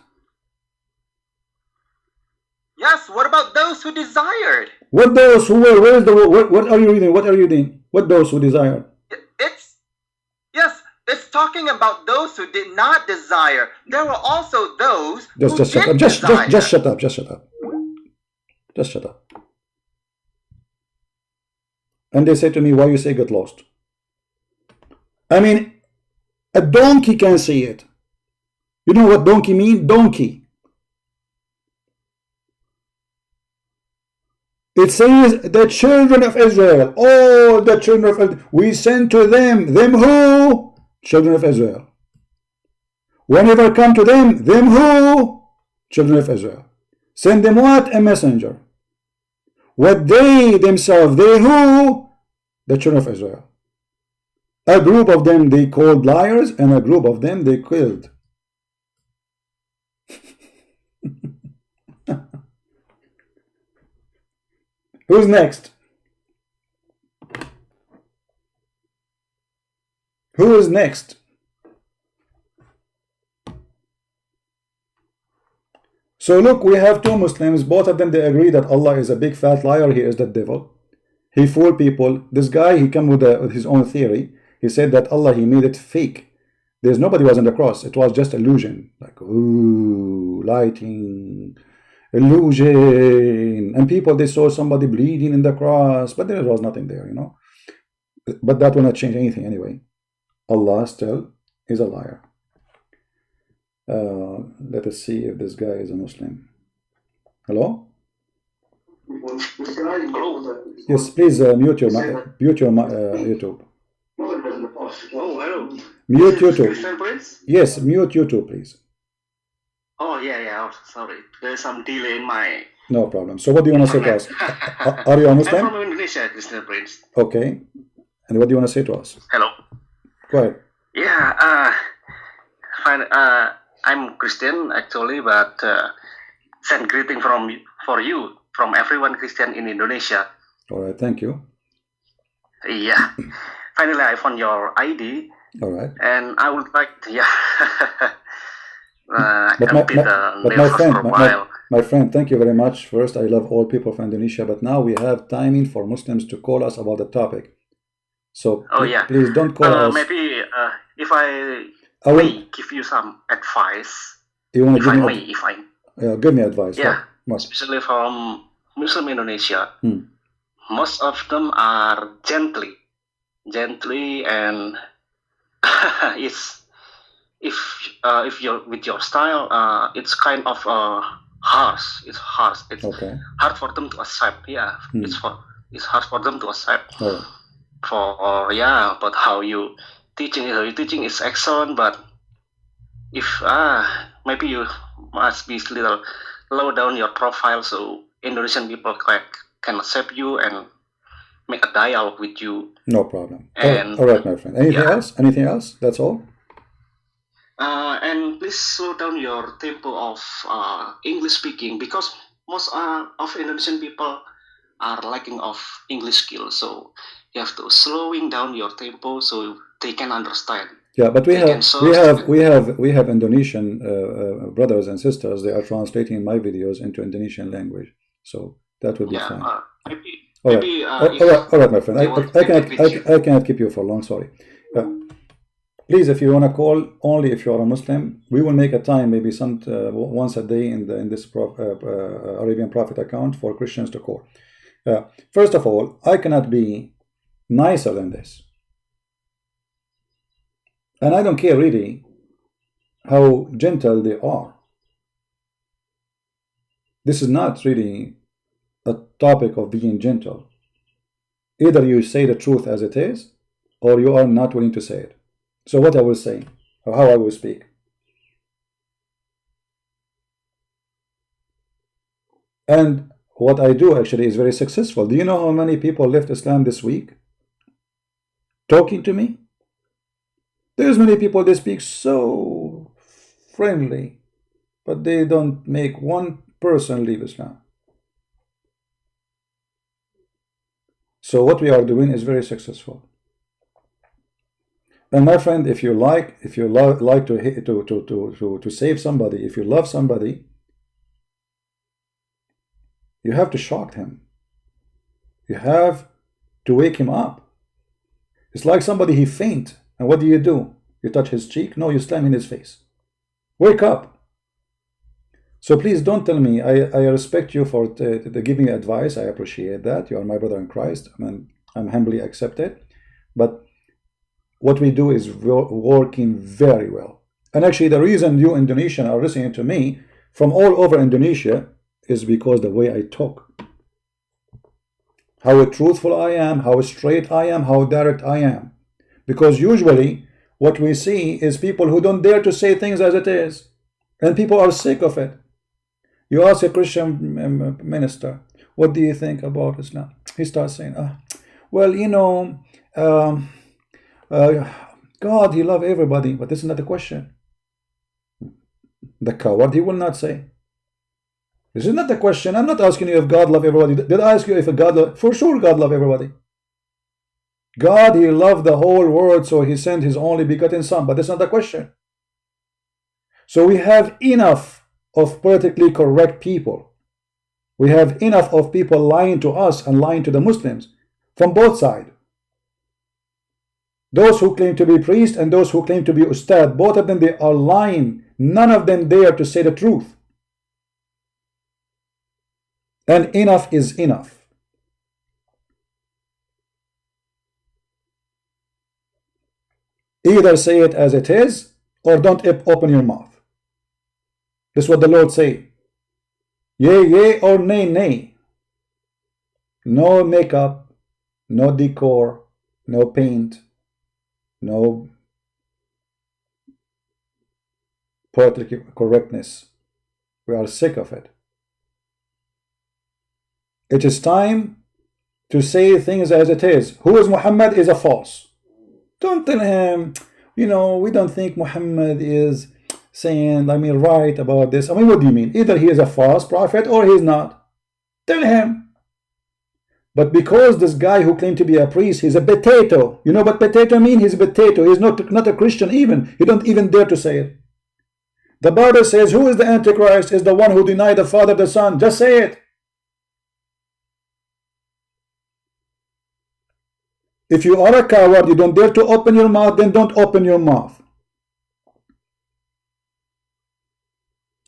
Yes, what about those who desired? What those who were? Where is the what are you reading? What are you reading? What those who desired? It's talking about those who did not desire. There were also those who just shut up. Just shut up. Just shut up. And they say to me, why you say get lost? I mean, a donkey can see it. You know what donkey mean? Donkey. It says the children of Israel, all the children of Israel, we sent to them who? Children of Israel. Whenever come to them who? Children of Israel. Send them what? A messenger. What they themselves, they who? The children of Israel. A group of them they called liars, and a group of them they killed. Who's next? Who is next? So look, we have two Muslims. Both of them, they agree that Allah is a big fat liar. He is the devil. He fooled people. This guy, he came with his own theory. He said that Allah, he made it fake. There's nobody was on the cross. It was just illusion. Like, ooh, lighting, illusion. And people, they saw somebody bleeding in the cross, but there was nothing there, you know. But that will not change anything anyway. Allah still is a liar. Let us see if this guy is a Muslim. Hello? Yes, please mute your YouTube. Oh, hello. Mute YouTube. Yes, mute YouTube, please. Oh, yeah. Oh, sorry. There's some delay in my... No problem. So what do you want to say to us? Are you a Muslim? I'm from Indonesia, Christian Prince. Okay. And what do you want to say to us? Hello. Go ahead. Yeah, fine. I'm Christian actually, but send greeting for you from everyone Christian in Indonesia. All right, thank you. Yeah. Finally, I found your ID. All right. And I would like to, my friend, thank you very much. First, I love all people from Indonesia, but now we have timing for Muslims to call us about the topic. So please don't call us. Maybe if I may give you some advice. You want to give me? If I give me advice. Yeah, especially from Muslim Indonesia. Most of them are gently, and if you're with your style, it's kind of harsh. It's harsh. It's hard for them to accept. Yeah, it's hard for them to accept. But how you teaching is excellent, but if maybe you must be a little low down your profile so Indonesian people can accept you and make a dialogue with you. No problem. All right, my friend. Anything else? Anything else? That's all? And please slow down your tempo of English speaking, because most of Indonesian people are lacking of English skills. So you have to slowing down your tempo so they can understand. Yeah, but we have Indonesian brothers and sisters. They are translating my videos into Indonesian language, so that will be fine. All right, my friend. I cannot keep you for long. Sorry. Please, if you want to call, only if you are a Muslim. We will make a time, maybe once a day in this Arabian Prophet account for Christians to call. First of all, I cannot be nicer than this. And I don't care really how gentle they are. This is not really a topic of being gentle. Either you say the truth as it is, or you are not willing to say it. So what I will say, or how I will speak. And what I do actually is very successful. Do you know how many people left Islam this week? Talking to me? There's many people, they speak so friendly, but they don't make one person leave Islam. So what we are doing is very successful. And my friend, if you like to save somebody, if you love somebody, you have to shock him. You have to wake him up. It's like somebody, he faint. And what do? You touch his cheek? No, you slam in his face. Wake up. So please don't tell me. I respect you for giving me advice. I appreciate that. You are my brother in Christ, and I'm humbly accepted. But what we do is working very well. And actually, the reason you Indonesian are listening to me from all over Indonesia is because the way I talk. How truthful I am, how straight I am, how direct I am. Because usually what we see is people who don't dare to say things as it is. And people are sick of it. You ask a Christian minister, what do you think about Islam? He starts saying, well, you know, God, he loves everybody, but this is not the question. The coward, he will not say. This is not the question. I'm not asking you if God loves everybody. Did I ask you if God loves? For sure God loves everybody. God, he loved the whole world, so he sent his only begotten son, but that's not the question. So we have enough of politically correct people. We have enough of people lying to us and lying to the Muslims from both sides. Those who claim to be priests and those who claim to be ustad, both of them, they are lying. None of them dare to say the truth. And enough is enough. Either say it as it is or don't open your mouth. This is what the Lord say. Yea, yea, or nay, nay. No makeup, no decor, no paint, no political correctness. We are sick of it. It is time to say things as it is. Who is Muhammad is a false. Don't tell him, you know, we don't think Muhammad is saying, right about this. What do you mean? Either he is a false prophet or he is not. Tell him. But because this guy who claimed to be a priest, he's a potato. You know what potato mean? He's a potato. He's not a Christian even. He don't even dare to say it. The Bible says, who is the Antichrist? Is the one who denied the Father, the Son. Just say it. If you are a coward, you don't dare to open your mouth, then don't open your mouth.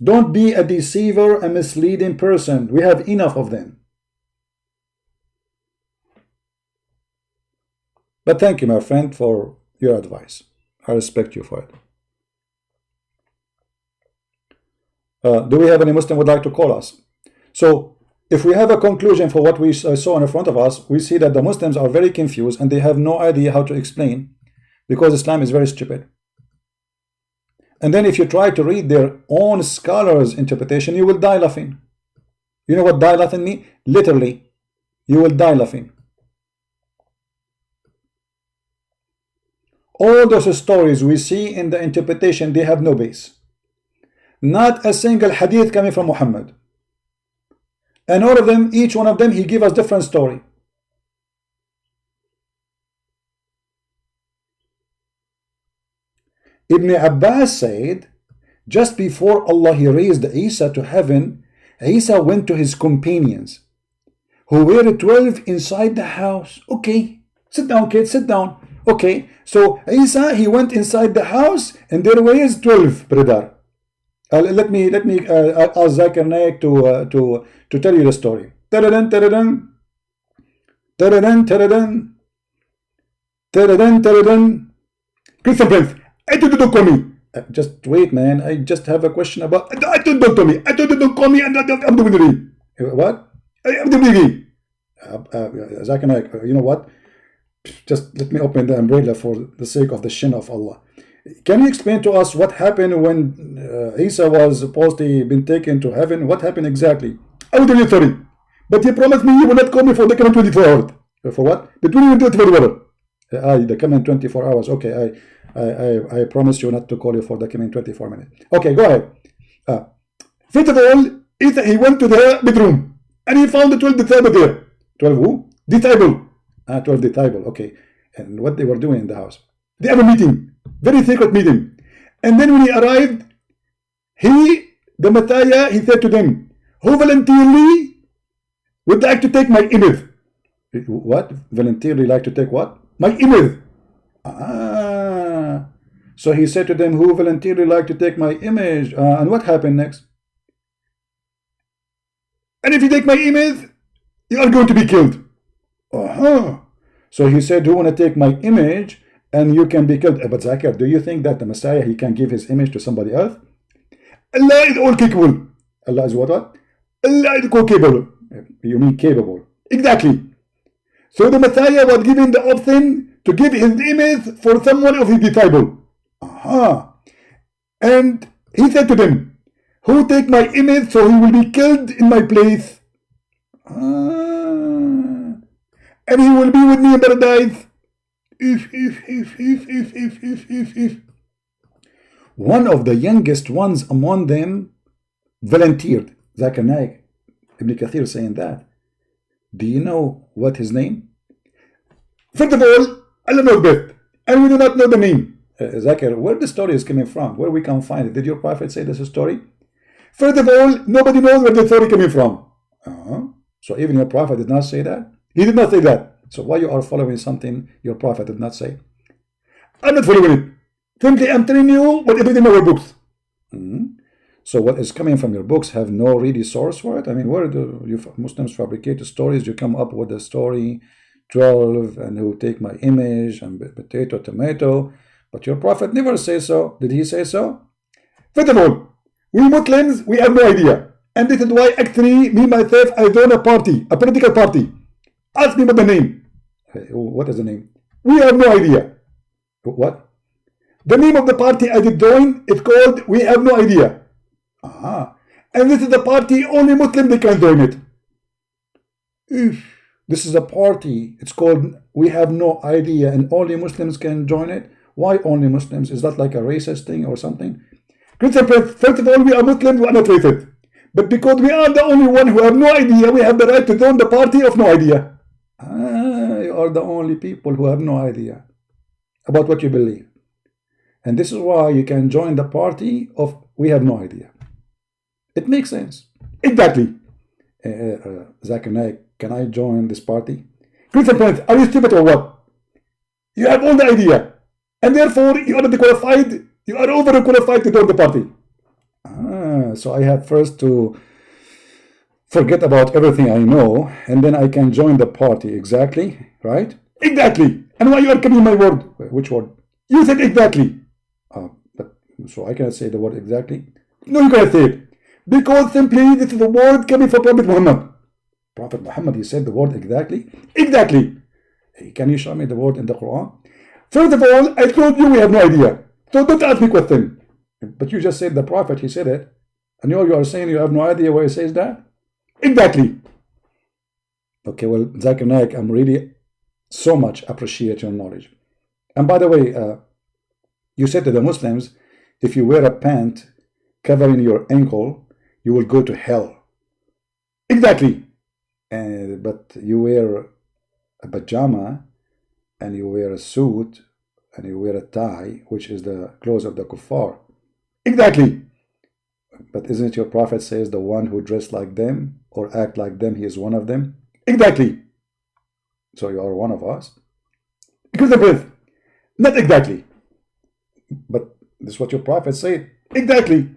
Don't be a deceiver, a misleading person. We have enough of them. But thank you, my friend, for your advice. I respect you for it. Do we have any Muslim who would like to call us? So, if we have a conclusion for what we saw in front of us, we see that the Muslims are very confused and they have no idea how to explain because Islam is very stupid. And then if you try to read their own scholars' interpretation, you will die laughing. You know what die laughing means? Literally, you will die laughing. All those stories we see in the interpretation, they have no base. Not a single hadith coming from Muhammad. And all of them, each one of them, he give us different story. Ibn Abbas said, just before Allah he raised Isa to heaven, Isa went to his companions, who were 12 inside the house. Okay, sit down, kids, sit down. Okay, so Isa, he went inside the house, and there were 12, brother. Let me ask Zakir Naik to tell you the story. Taradan, taradan, taradan, taradan, taradan, taradan. Christian friends, I told you don't call me. Just wait, man. I just have a question about. I told you don't call me. I told you don't call me. And I'm doing the what? I'm doing the Zakir Naik. You know what? Just let me open the umbrella for the sake of the shin of Allah. Can you explain to us what happened when Isa was supposedly been taken to heaven? What happened exactly? I will tell you sorry, but you promised me you will not call me for the coming 24 hours. For what? The 24 hours. The coming 24 hours. Okay, I promise you not to call you for the coming 24 minutes. Okay, go ahead. First of all, Isa, he went to the bedroom and he found the 12 disciples there. 12 who? Disciple. 12 disciples. Okay, and what they were doing in the house? They have a meeting. Very secret meeting. And then when he arrived, the Messiah, he said to them, who voluntarily would like to take my image? What? Voluntarily like to take what? My image. So he said to them, who voluntarily like to take my image? And what happened next? And if you take my image, you are going to be killed. So he said, who want to take my image? And you can be killed. But Zakir, do you think that the Messiah, he can give his image to somebody else? Allah is all capable. Allah is what? Allah is all capable. You mean capable. Exactly. So the Messiah was given the option to give his image for someone of his disciple. And he said to them, who take my image so he will be killed in my place? And he will be with me in paradise. if. One of the youngest ones among them volunteered. Zakir Naik, Ibn Kathir saying that. Do you know what his name? First of all, Allah knows best, and we do not know the name. Zakir, where the story is coming from? Where we can find it? Did your prophet say this is a story? First of all, nobody knows where the story coming from. So even your prophet did not say that? He did not say that. So why you are following something your prophet did not say? I'm not following it. Simply I'm telling you what it is in our books. So what is coming from your books have no really source for it? I mean, where do you Muslims fabricate stories? You come up with a story, 12, and who take my image, and potato, tomato. But your prophet never says so. Did he say so? First of all, we Muslims, we have no idea. And this is why actually, me myself, I joined a party, a political party. Ask me about the name. What is the name? We have no idea. What? The name of the party I did join is called We Have No Idea. And this is the party only Muslim they can join it. This is a party. It's called We Have No Idea, and only Muslims can join it. Why only Muslims? Is that like a racist thing or something? Christian friends, first of all, we are Muslims, we are not racist. But because we are the only one who have no idea, we have the right to join the party of no idea. You are the only people who have no idea about what you believe. And this is why you can join the party of We Have No Idea. It makes sense. Exactly. Zakir Naik, can I join this party? Christian friends, are you stupid or what? You have all the idea. And therefore, you are not qualified. You are overqualified to join the party. So I have first to forget about everything I know, and then I can join the party. Exactly, right? Exactly. And why you are coming my word? Which word? You said exactly. But so I cannot say the word exactly. No, you cannot say it. Because simply this is the word coming from Prophet Muhammad. Prophet Muhammad, he said the word exactly. Exactly. Hey, can you show me the word in the Quran? First of all, I told you we have no idea. So don't ask me question. But you just said the Prophet, he said it. And you are saying you have no idea where he says that? Exactly. Okay, well, Zakir Naik, I'm really so much appreciate your knowledge. And by the way, you said to the Muslims, if you wear a pant covering your ankle, you will go to hell. Exactly. But you wear a pajama, and you wear a suit, and you wear a tie, which is the clothes of the kuffar. Exactly. But isn't your prophet says the one who dressed like them or act like them, he is one of them? Exactly. So you are one of us. Because the breath. Not exactly. But this is what your prophet said. Exactly.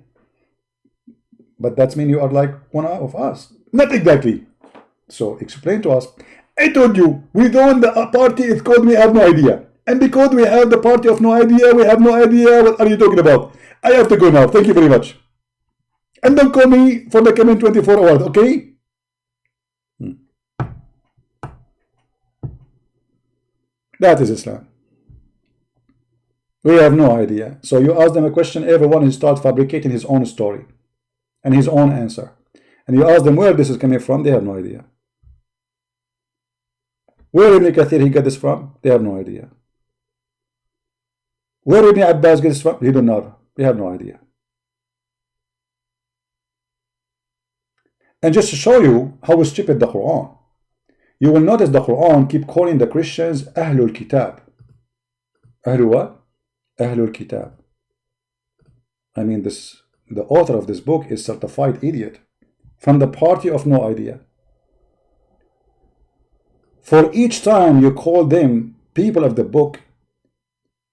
But that means you are like one of us. Not exactly. So explain to us. I told you, we joined the party, it's called We Have No Idea. And because we have the party of no idea, we have no idea what are you talking about. I have to go now. Thank you very much. And don't call me for the coming 24 hours, okay? That is Islam. We have no idea. So you ask them a question, everyone will start fabricating his own story and his own answer. And you ask them where this is coming from, they have no idea. Where Ibn Kathir he got this from? They have no idea. Where Ibn Abbas gets this from? He don't know. They have no idea. And just to show you how stupid the Quran, you will notice the Quran keep calling the Christians Ahlul Kitab. Ahlul what? Ahlul Kitab. I mean, the author of this book is certified idiot from the party of no idea. For each time you call them people of the book,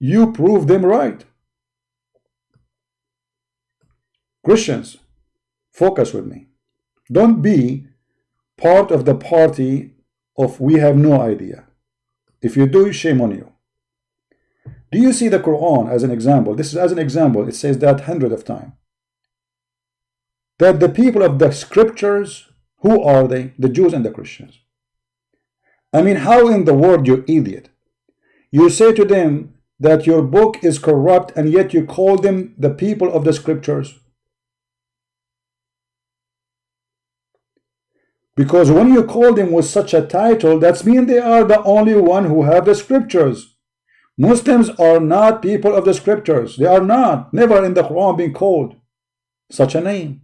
you prove them right. Christians, focus with me. Don't be part of the party of we have no idea. If you do, shame on you. Do you see the Quran as an example? This is as an example. It says that hundreds of times. That the people of the scriptures, who are they? The Jews and the Christians. I mean, how in the world, you idiot? You say to them that your book is corrupt, and yet you call them the people of the scriptures. Because when you call them with such a title, that means they are the only one who have the scriptures. Muslims are not people of the scriptures. They are not. Never in the Quran being called such a name.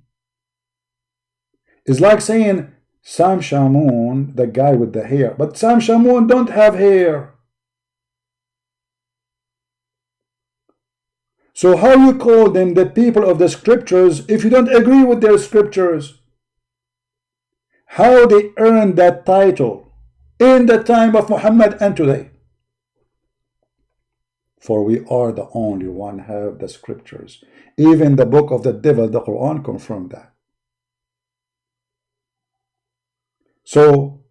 It's like saying Sam Shamoun, the guy with the hair. But Sam Shamoun don't have hair. So how you call them the people of the scriptures if you don't agree with their scriptures? How they earned that title in the time of Muhammad and today? For we are the only one have the scriptures. Even the book of the devil, the Quran, confirmed that. So,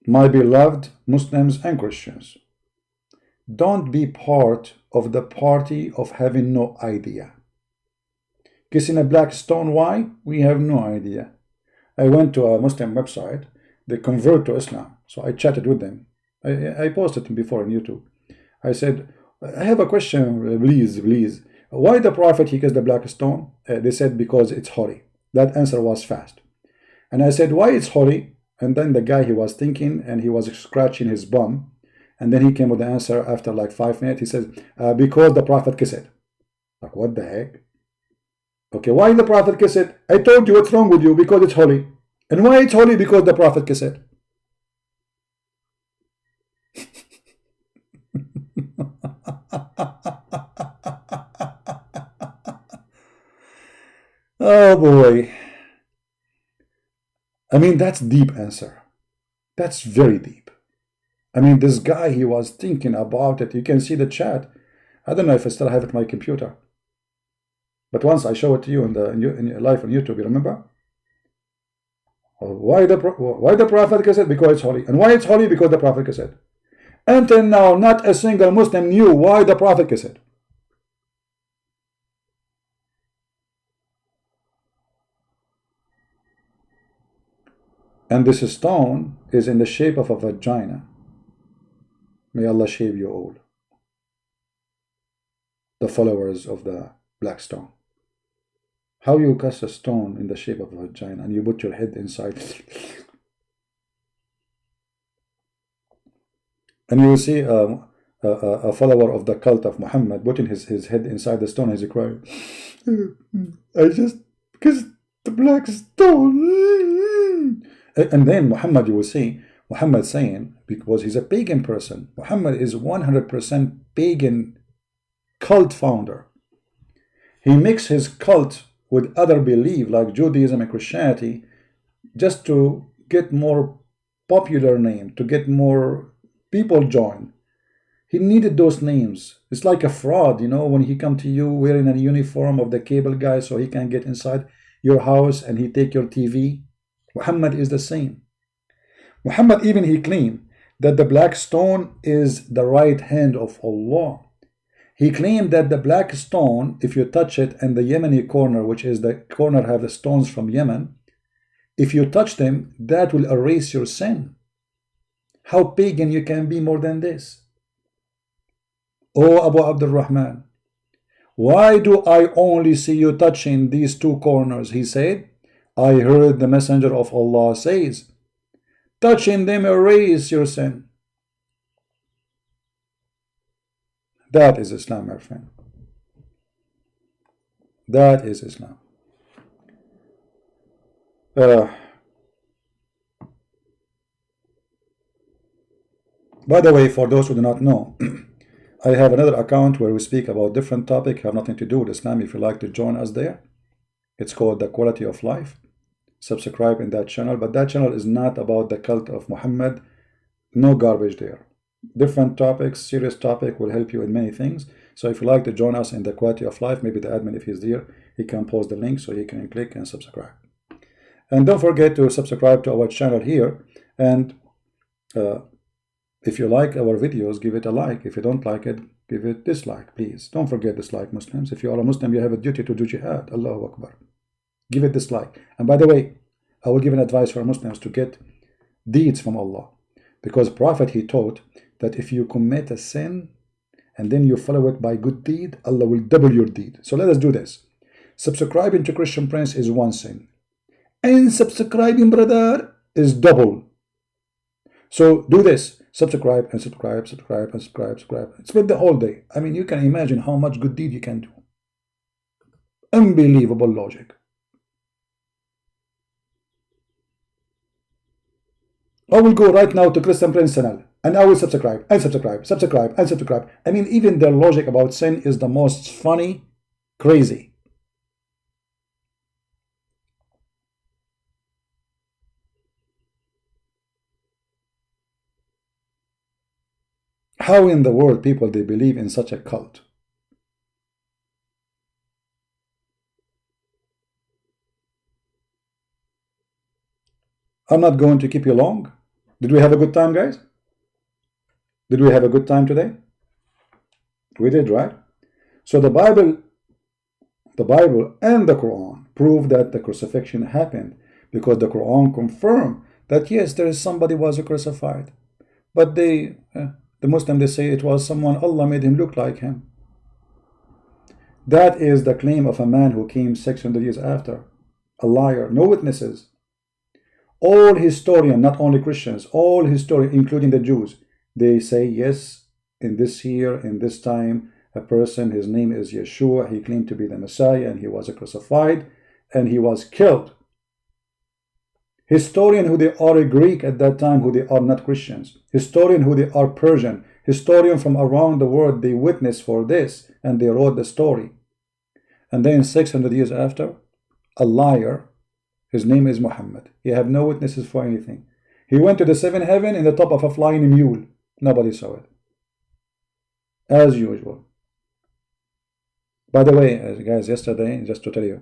my beloved Muslims and Christians, don't be part of the party of having no idea. Kissing a black stone, why? We have no idea. I went to a Muslim website, they convert to Islam, so I chatted with them. I posted them before on YouTube. I said, I have a question, please. Why the Prophet, he kissed the black stone? They said, because it's holy. That answer was fast. And I said, why it's holy? And then the guy, he was thinking, and he was scratching his bum. And then he came with the answer after like 5 minutes. He says, because the Prophet kissed it. Like, what the heck? Okay, why the Prophet kissed it? I told you what's wrong with you, because it's holy. And why it's holy? Because the Prophet kissed it. Oh boy. I mean, that's deep answer. That's very deep. I mean, this guy, he was thinking about it. You can see the chat. I don't know if I still have it on my computer. But once I show it to you in live on YouTube, you remember? Why the Prophet kissed it? Because it's holy. And why it's holy? Because the Prophet kissed it. Until now, not a single Muslim knew why the Prophet kissed it. And this stone is in the shape of a vagina. May Allah shave you all, the followers of the black stone. How you cast a stone in the shape of a vagina and you put your head inside, and you will see a follower of the cult of Muhammad putting his head inside the stone as he cried, I just kissed the black stone. And then Muhammad, you will see Muhammad saying, because he's a pagan person, Muhammad is 100% pagan cult founder. He mixed his cult with other belief like Judaism and Christianity just to get more popular name, to get more people join. He needed those names. It's like a fraud, you know, when he come to you wearing a uniform of the cable guy so he can get inside your house and he take your TV. Muhammad is the same. Muhammad, even he claimed that the black stone is the right hand of Allah. He claimed that the black stone, if you touch it, and the Yemeni corner, which is the corner have the stones from Yemen, if you touch them, that will erase your sin. How pagan you can be more than this? Oh Abu Abdul Rahman, why do I only see you touching these two corners? He said, I heard the messenger of Allah says, touching them erase your sin. That is Islam, my friend. That is Islam. By the way, for those who do not know, I have another account where we speak about different topics, have nothing to do with Islam. If you like to join us there, it's called The Quality of Life. Subscribe in that channel, but that channel is not about the cult of Muhammad. No garbage there. Different topics, serious topic will help you in many things. So if you like to join us in The Quality of Life, maybe the admin, if he's there, he can post the link so you can click and subscribe. And don't forget to subscribe to our channel here. And if you like our videos, give it a like. If you don't like it, give it dislike, please. Don't forget dislike, Muslims. If you are a Muslim, you have a duty to do jihad. Allahu Akbar. Give it dislike. And by the way, I will give an advice for Muslims to get deeds from Allah. Because Prophet, he taught that if you commit a sin and then you follow it by good deed, Allah will double your deed. So let us do this. Subscribing to Christian Prince is one sin. And subscribing, brother, is double. So do this. Subscribe and subscribe, subscribe and subscribe, subscribe. Spend the whole day. I mean, you can imagine how much good deed you can do. Unbelievable logic. I will go right now to Christian Prince channel and I will subscribe and subscribe, subscribe and subscribe. I mean, even their logic about sin is the most funny, crazy. How in the world people they believe in such a cult? I'm not going to keep you long. Did we have a good time, guys? Did we have a good time today? We did, right? So the Bible and the Quran prove that the crucifixion happened, because the Quran confirmed that yes, there is somebody was crucified, but the Muslim, they say it was someone Allah made him look like him. That is the claim of a man who came 600 years after, a liar, no witnesses. All historians, not only Christians, all historians, including the Jews, they say yes, in this year, in this time, a person, his name is Yeshua, he claimed to be the Messiah, and he was crucified, and he was killed. Historian who they are Greek at that time, who they are not Christians. Historian who they are Persian. Historian from around the world, they witness for this, and they wrote the story. And then 600 years after, a liar, his name is Muhammad. He have no witnesses for anything. He went to the seventh heaven in the top of a flying mule. Nobody saw it. As usual. By the way, guys, yesterday, just to tell you,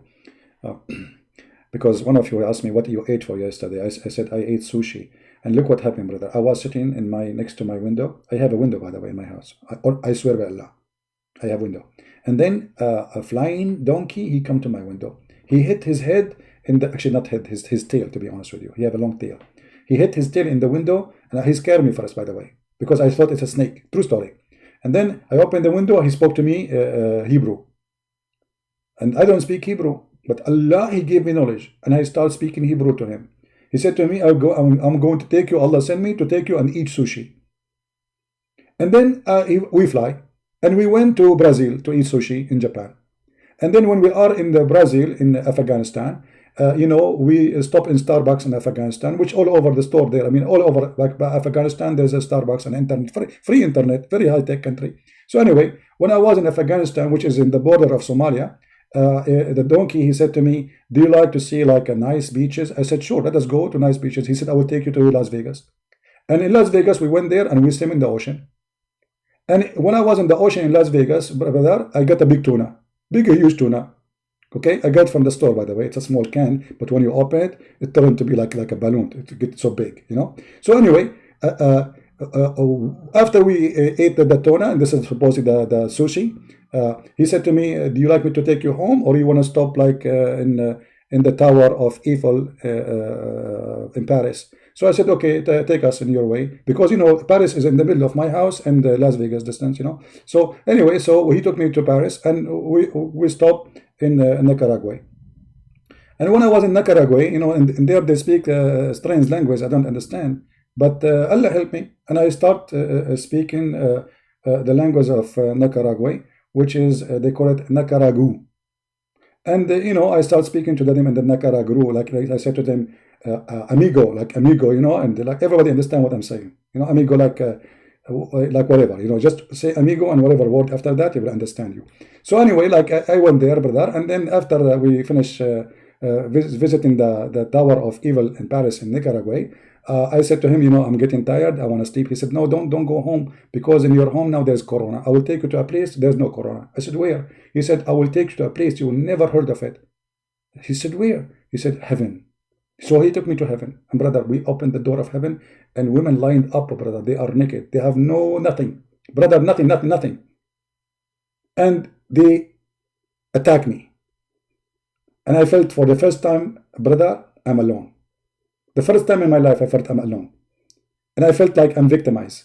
because one of you asked me what you ate for yesterday. I said I ate sushi. And look what happened, brother. I was sitting in next to my window. I have a window, by the way, in my house. I swear by Allah, I have a window. And then a flying donkey, he come to my window. He hit his head in the, actually not head, his tail, to be honest with you. He have a long tail. He hit his tail in the window, and he scared me first, by the way, because I thought it's a snake. True story. And then I opened the window. He spoke to me Hebrew. And I don't speak Hebrew, but Allah, he gave me knowledge, and I started speaking Hebrew to him. He said to me, I'm going to take you, Allah sent me to take you and eat sushi. And then we fly, and we went to Brazil to eat sushi in Japan. And then when we are in the Brazil, in Afghanistan, you know, we stop in Starbucks in Afghanistan, which all over the store there, I mean, all over like Afghanistan, there's a Starbucks and internet, free internet, very high-tech country. So anyway, when I was in Afghanistan, which is in the border of Somalia, the donkey, he said to me, do you like to see like a nice beaches? I said, sure, let us go to nice beaches. He said, I will take you to Las Vegas. And in Las Vegas, we went there and we swam in the ocean. And when I was in the ocean in Las Vegas, brother, I got a big tuna, big, huge tuna. Okay, I got from the store, by the way. It's a small can, but when you open it, it turned to be like a balloon. It gets so big, you know. So anyway, after we ate the tuna, and this is supposedly the sushi, he said to me, do you like me to take you home, or you want to stop like in the Tower of Eiffel in Paris? So I said, okay, take us in your way, because, you know, Paris is in the middle of my house and Las Vegas distance, you know. So anyway, so he took me to Paris, and we stopped in Nicaragua. And when I was in Nicaragua, you know, and there they speak strange language I don't understand, but Allah helped me, and I start speaking the language of Nicaragua, which is, they call it Nicaragu. And, you know, I start speaking to them in the Nicaragu, like I said to them, amigo, like amigo, you know, and like everybody understand what I'm saying. You know, amigo, like whatever, you know, just say amigo and whatever word after that, he will understand you. So anyway, like I went there, brother, and then after we finished visiting the Tower of Evil in Paris in Nicaragua, I said to him, you know, I'm getting tired, I want to sleep. He said, no, don't go home, because in your home now there's Corona. I will take you to a place, there's no Corona. I said, where? He said, I will take you to a place you will never heard of it. He said, where? He said, heaven. So he took me to heaven, and brother, we opened the door of heaven, and women lined up, brother, they are naked, they have nothing, brother, nothing. And they attacked me, and I felt for the first time, brother, I'm alone. The first time in my life I felt I'm alone, and I felt like I'm victimized,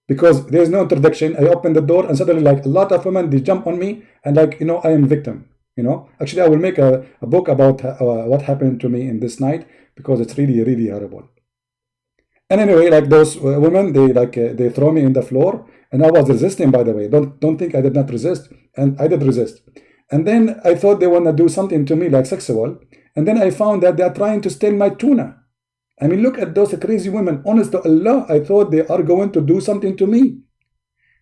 because there's no introduction. I opened the door, and suddenly like a lot of women, they jump on me, and like, you know, I am victim. You know, actually I will make a book about what happened to me in this night, because it's really, really horrible. And anyway, like those women, they throw me in the floor, and I was resisting, by the way. Don't think I did not resist, and I did resist. And then I thought they want to do something to me like sexual, and then I found that they are trying to steal my tuna. I mean, look at those crazy women. Honest to Allah, I thought they are going to do something to me.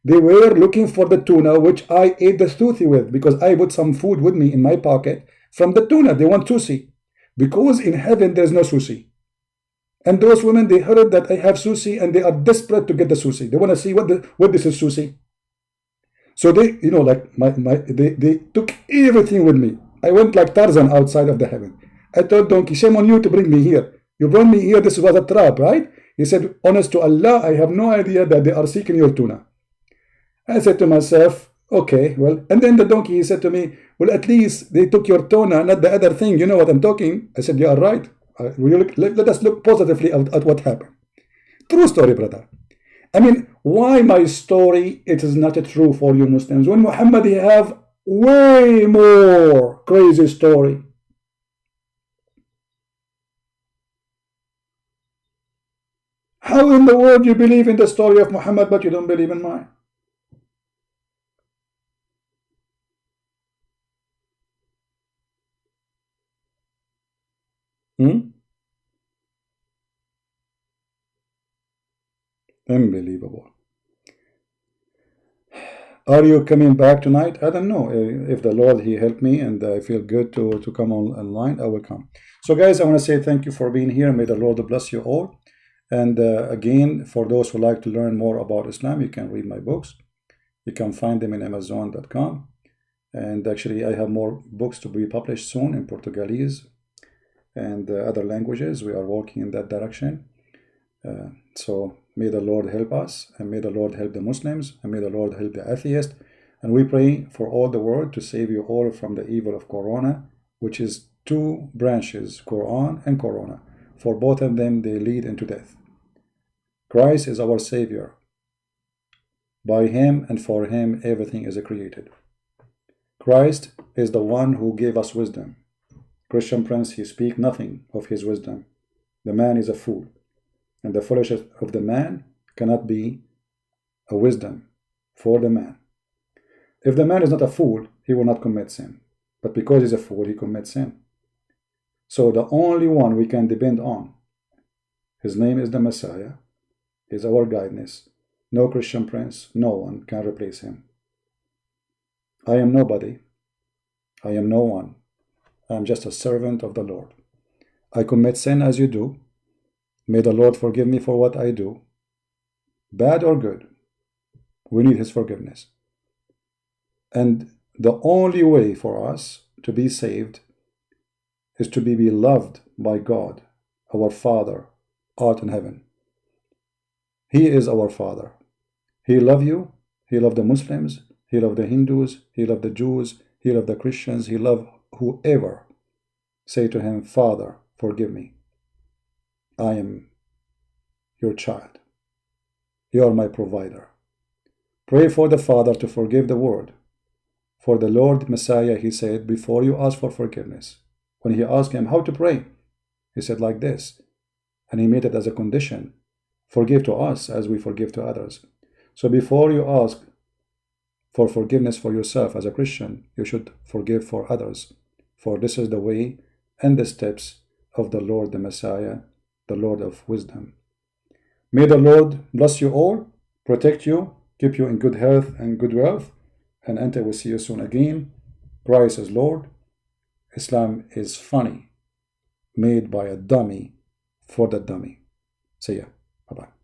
They were looking for the tuna, which I ate the sushi with, because I put some food with me in my pocket from the tuna. They want sushi, because in heaven there's no sushi. And those women, they heard that I have sushi, and they are desperate to get the sushi. They want to see what this is sushi. So they, you know, like they took everything with me. I went like Tarzan outside of the heaven. I told Donkey, shame on you to bring me here. You brought me here. This was a trap, right? He said, honest to Allah, I have no idea that they are seeking your tuna. I said to myself, okay, well, and then the donkey, he said to me, well, at least they took your tuna, not the other thing. You know what I'm talking? I said, you are right. Let us look positively at what happened. True story, brother. I mean, why my story, it is not true for you Muslims? When Muhammad, he have way more crazy story. How in the world you believe in the story of Muhammad, but you don't believe in mine? Unbelievable. Are you coming back tonight? I don't know. If the Lord, he helped me and I feel good to come online, I will come. So guys, I want to say thank you for being here. May the Lord bless you all. And again, for those who like to learn more about Islam, you can read my books. You can find them in Amazon.com. And actually, I have more books to be published soon in Portuguese and other languages. We are working in that direction. So may the Lord help us, and may the Lord help the Muslims, and may the Lord help the atheists. And we pray for all the world to save you all from the evil of Corona, which is two branches, Qur'an and Corona. For both of them, they lead into death. Christ is our Savior. By Him and for Him, everything is created. Christ is the one who gave us wisdom. Christian Prince, he speaks nothing of his wisdom. The man is a fool. And the foolishness of the man cannot be a wisdom for the man. If the man is not a fool, he will not commit sin. But because he's a fool, he commits sin. So the only one we can depend on, his name is the Messiah, is our guidance. No Christian Prince, no one can replace him. I am nobody. I am no one. I am just a servant of the Lord. I commit sin as you do. May the Lord forgive me for what I do, bad or good. We need His forgiveness. And the only way for us to be saved is to be beloved by God, our Father, art in heaven. He is our Father. He loves you. He loves the Muslims. He loves the Hindus. He loves the Jews. He loves the Christians. He loves whoever. Say to Him, Father, forgive me. I am your child. You are my provider. Pray for the Father to forgive the world. For the Lord Messiah, He said, before you ask for forgiveness, when He asked Him how to pray, He said like this, and He made it as a condition, forgive to us as we forgive to others. So before you ask for forgiveness for yourself as a Christian, you should forgive for others. For this is the way and the steps of the Lord the Messiah, the Lord of wisdom. May the Lord bless you all, protect you, keep you in good health and good wealth, and until we see you soon again. Christ is Lord. Islam is funny, made by a dummy for the dummy. See ya. Bye-bye.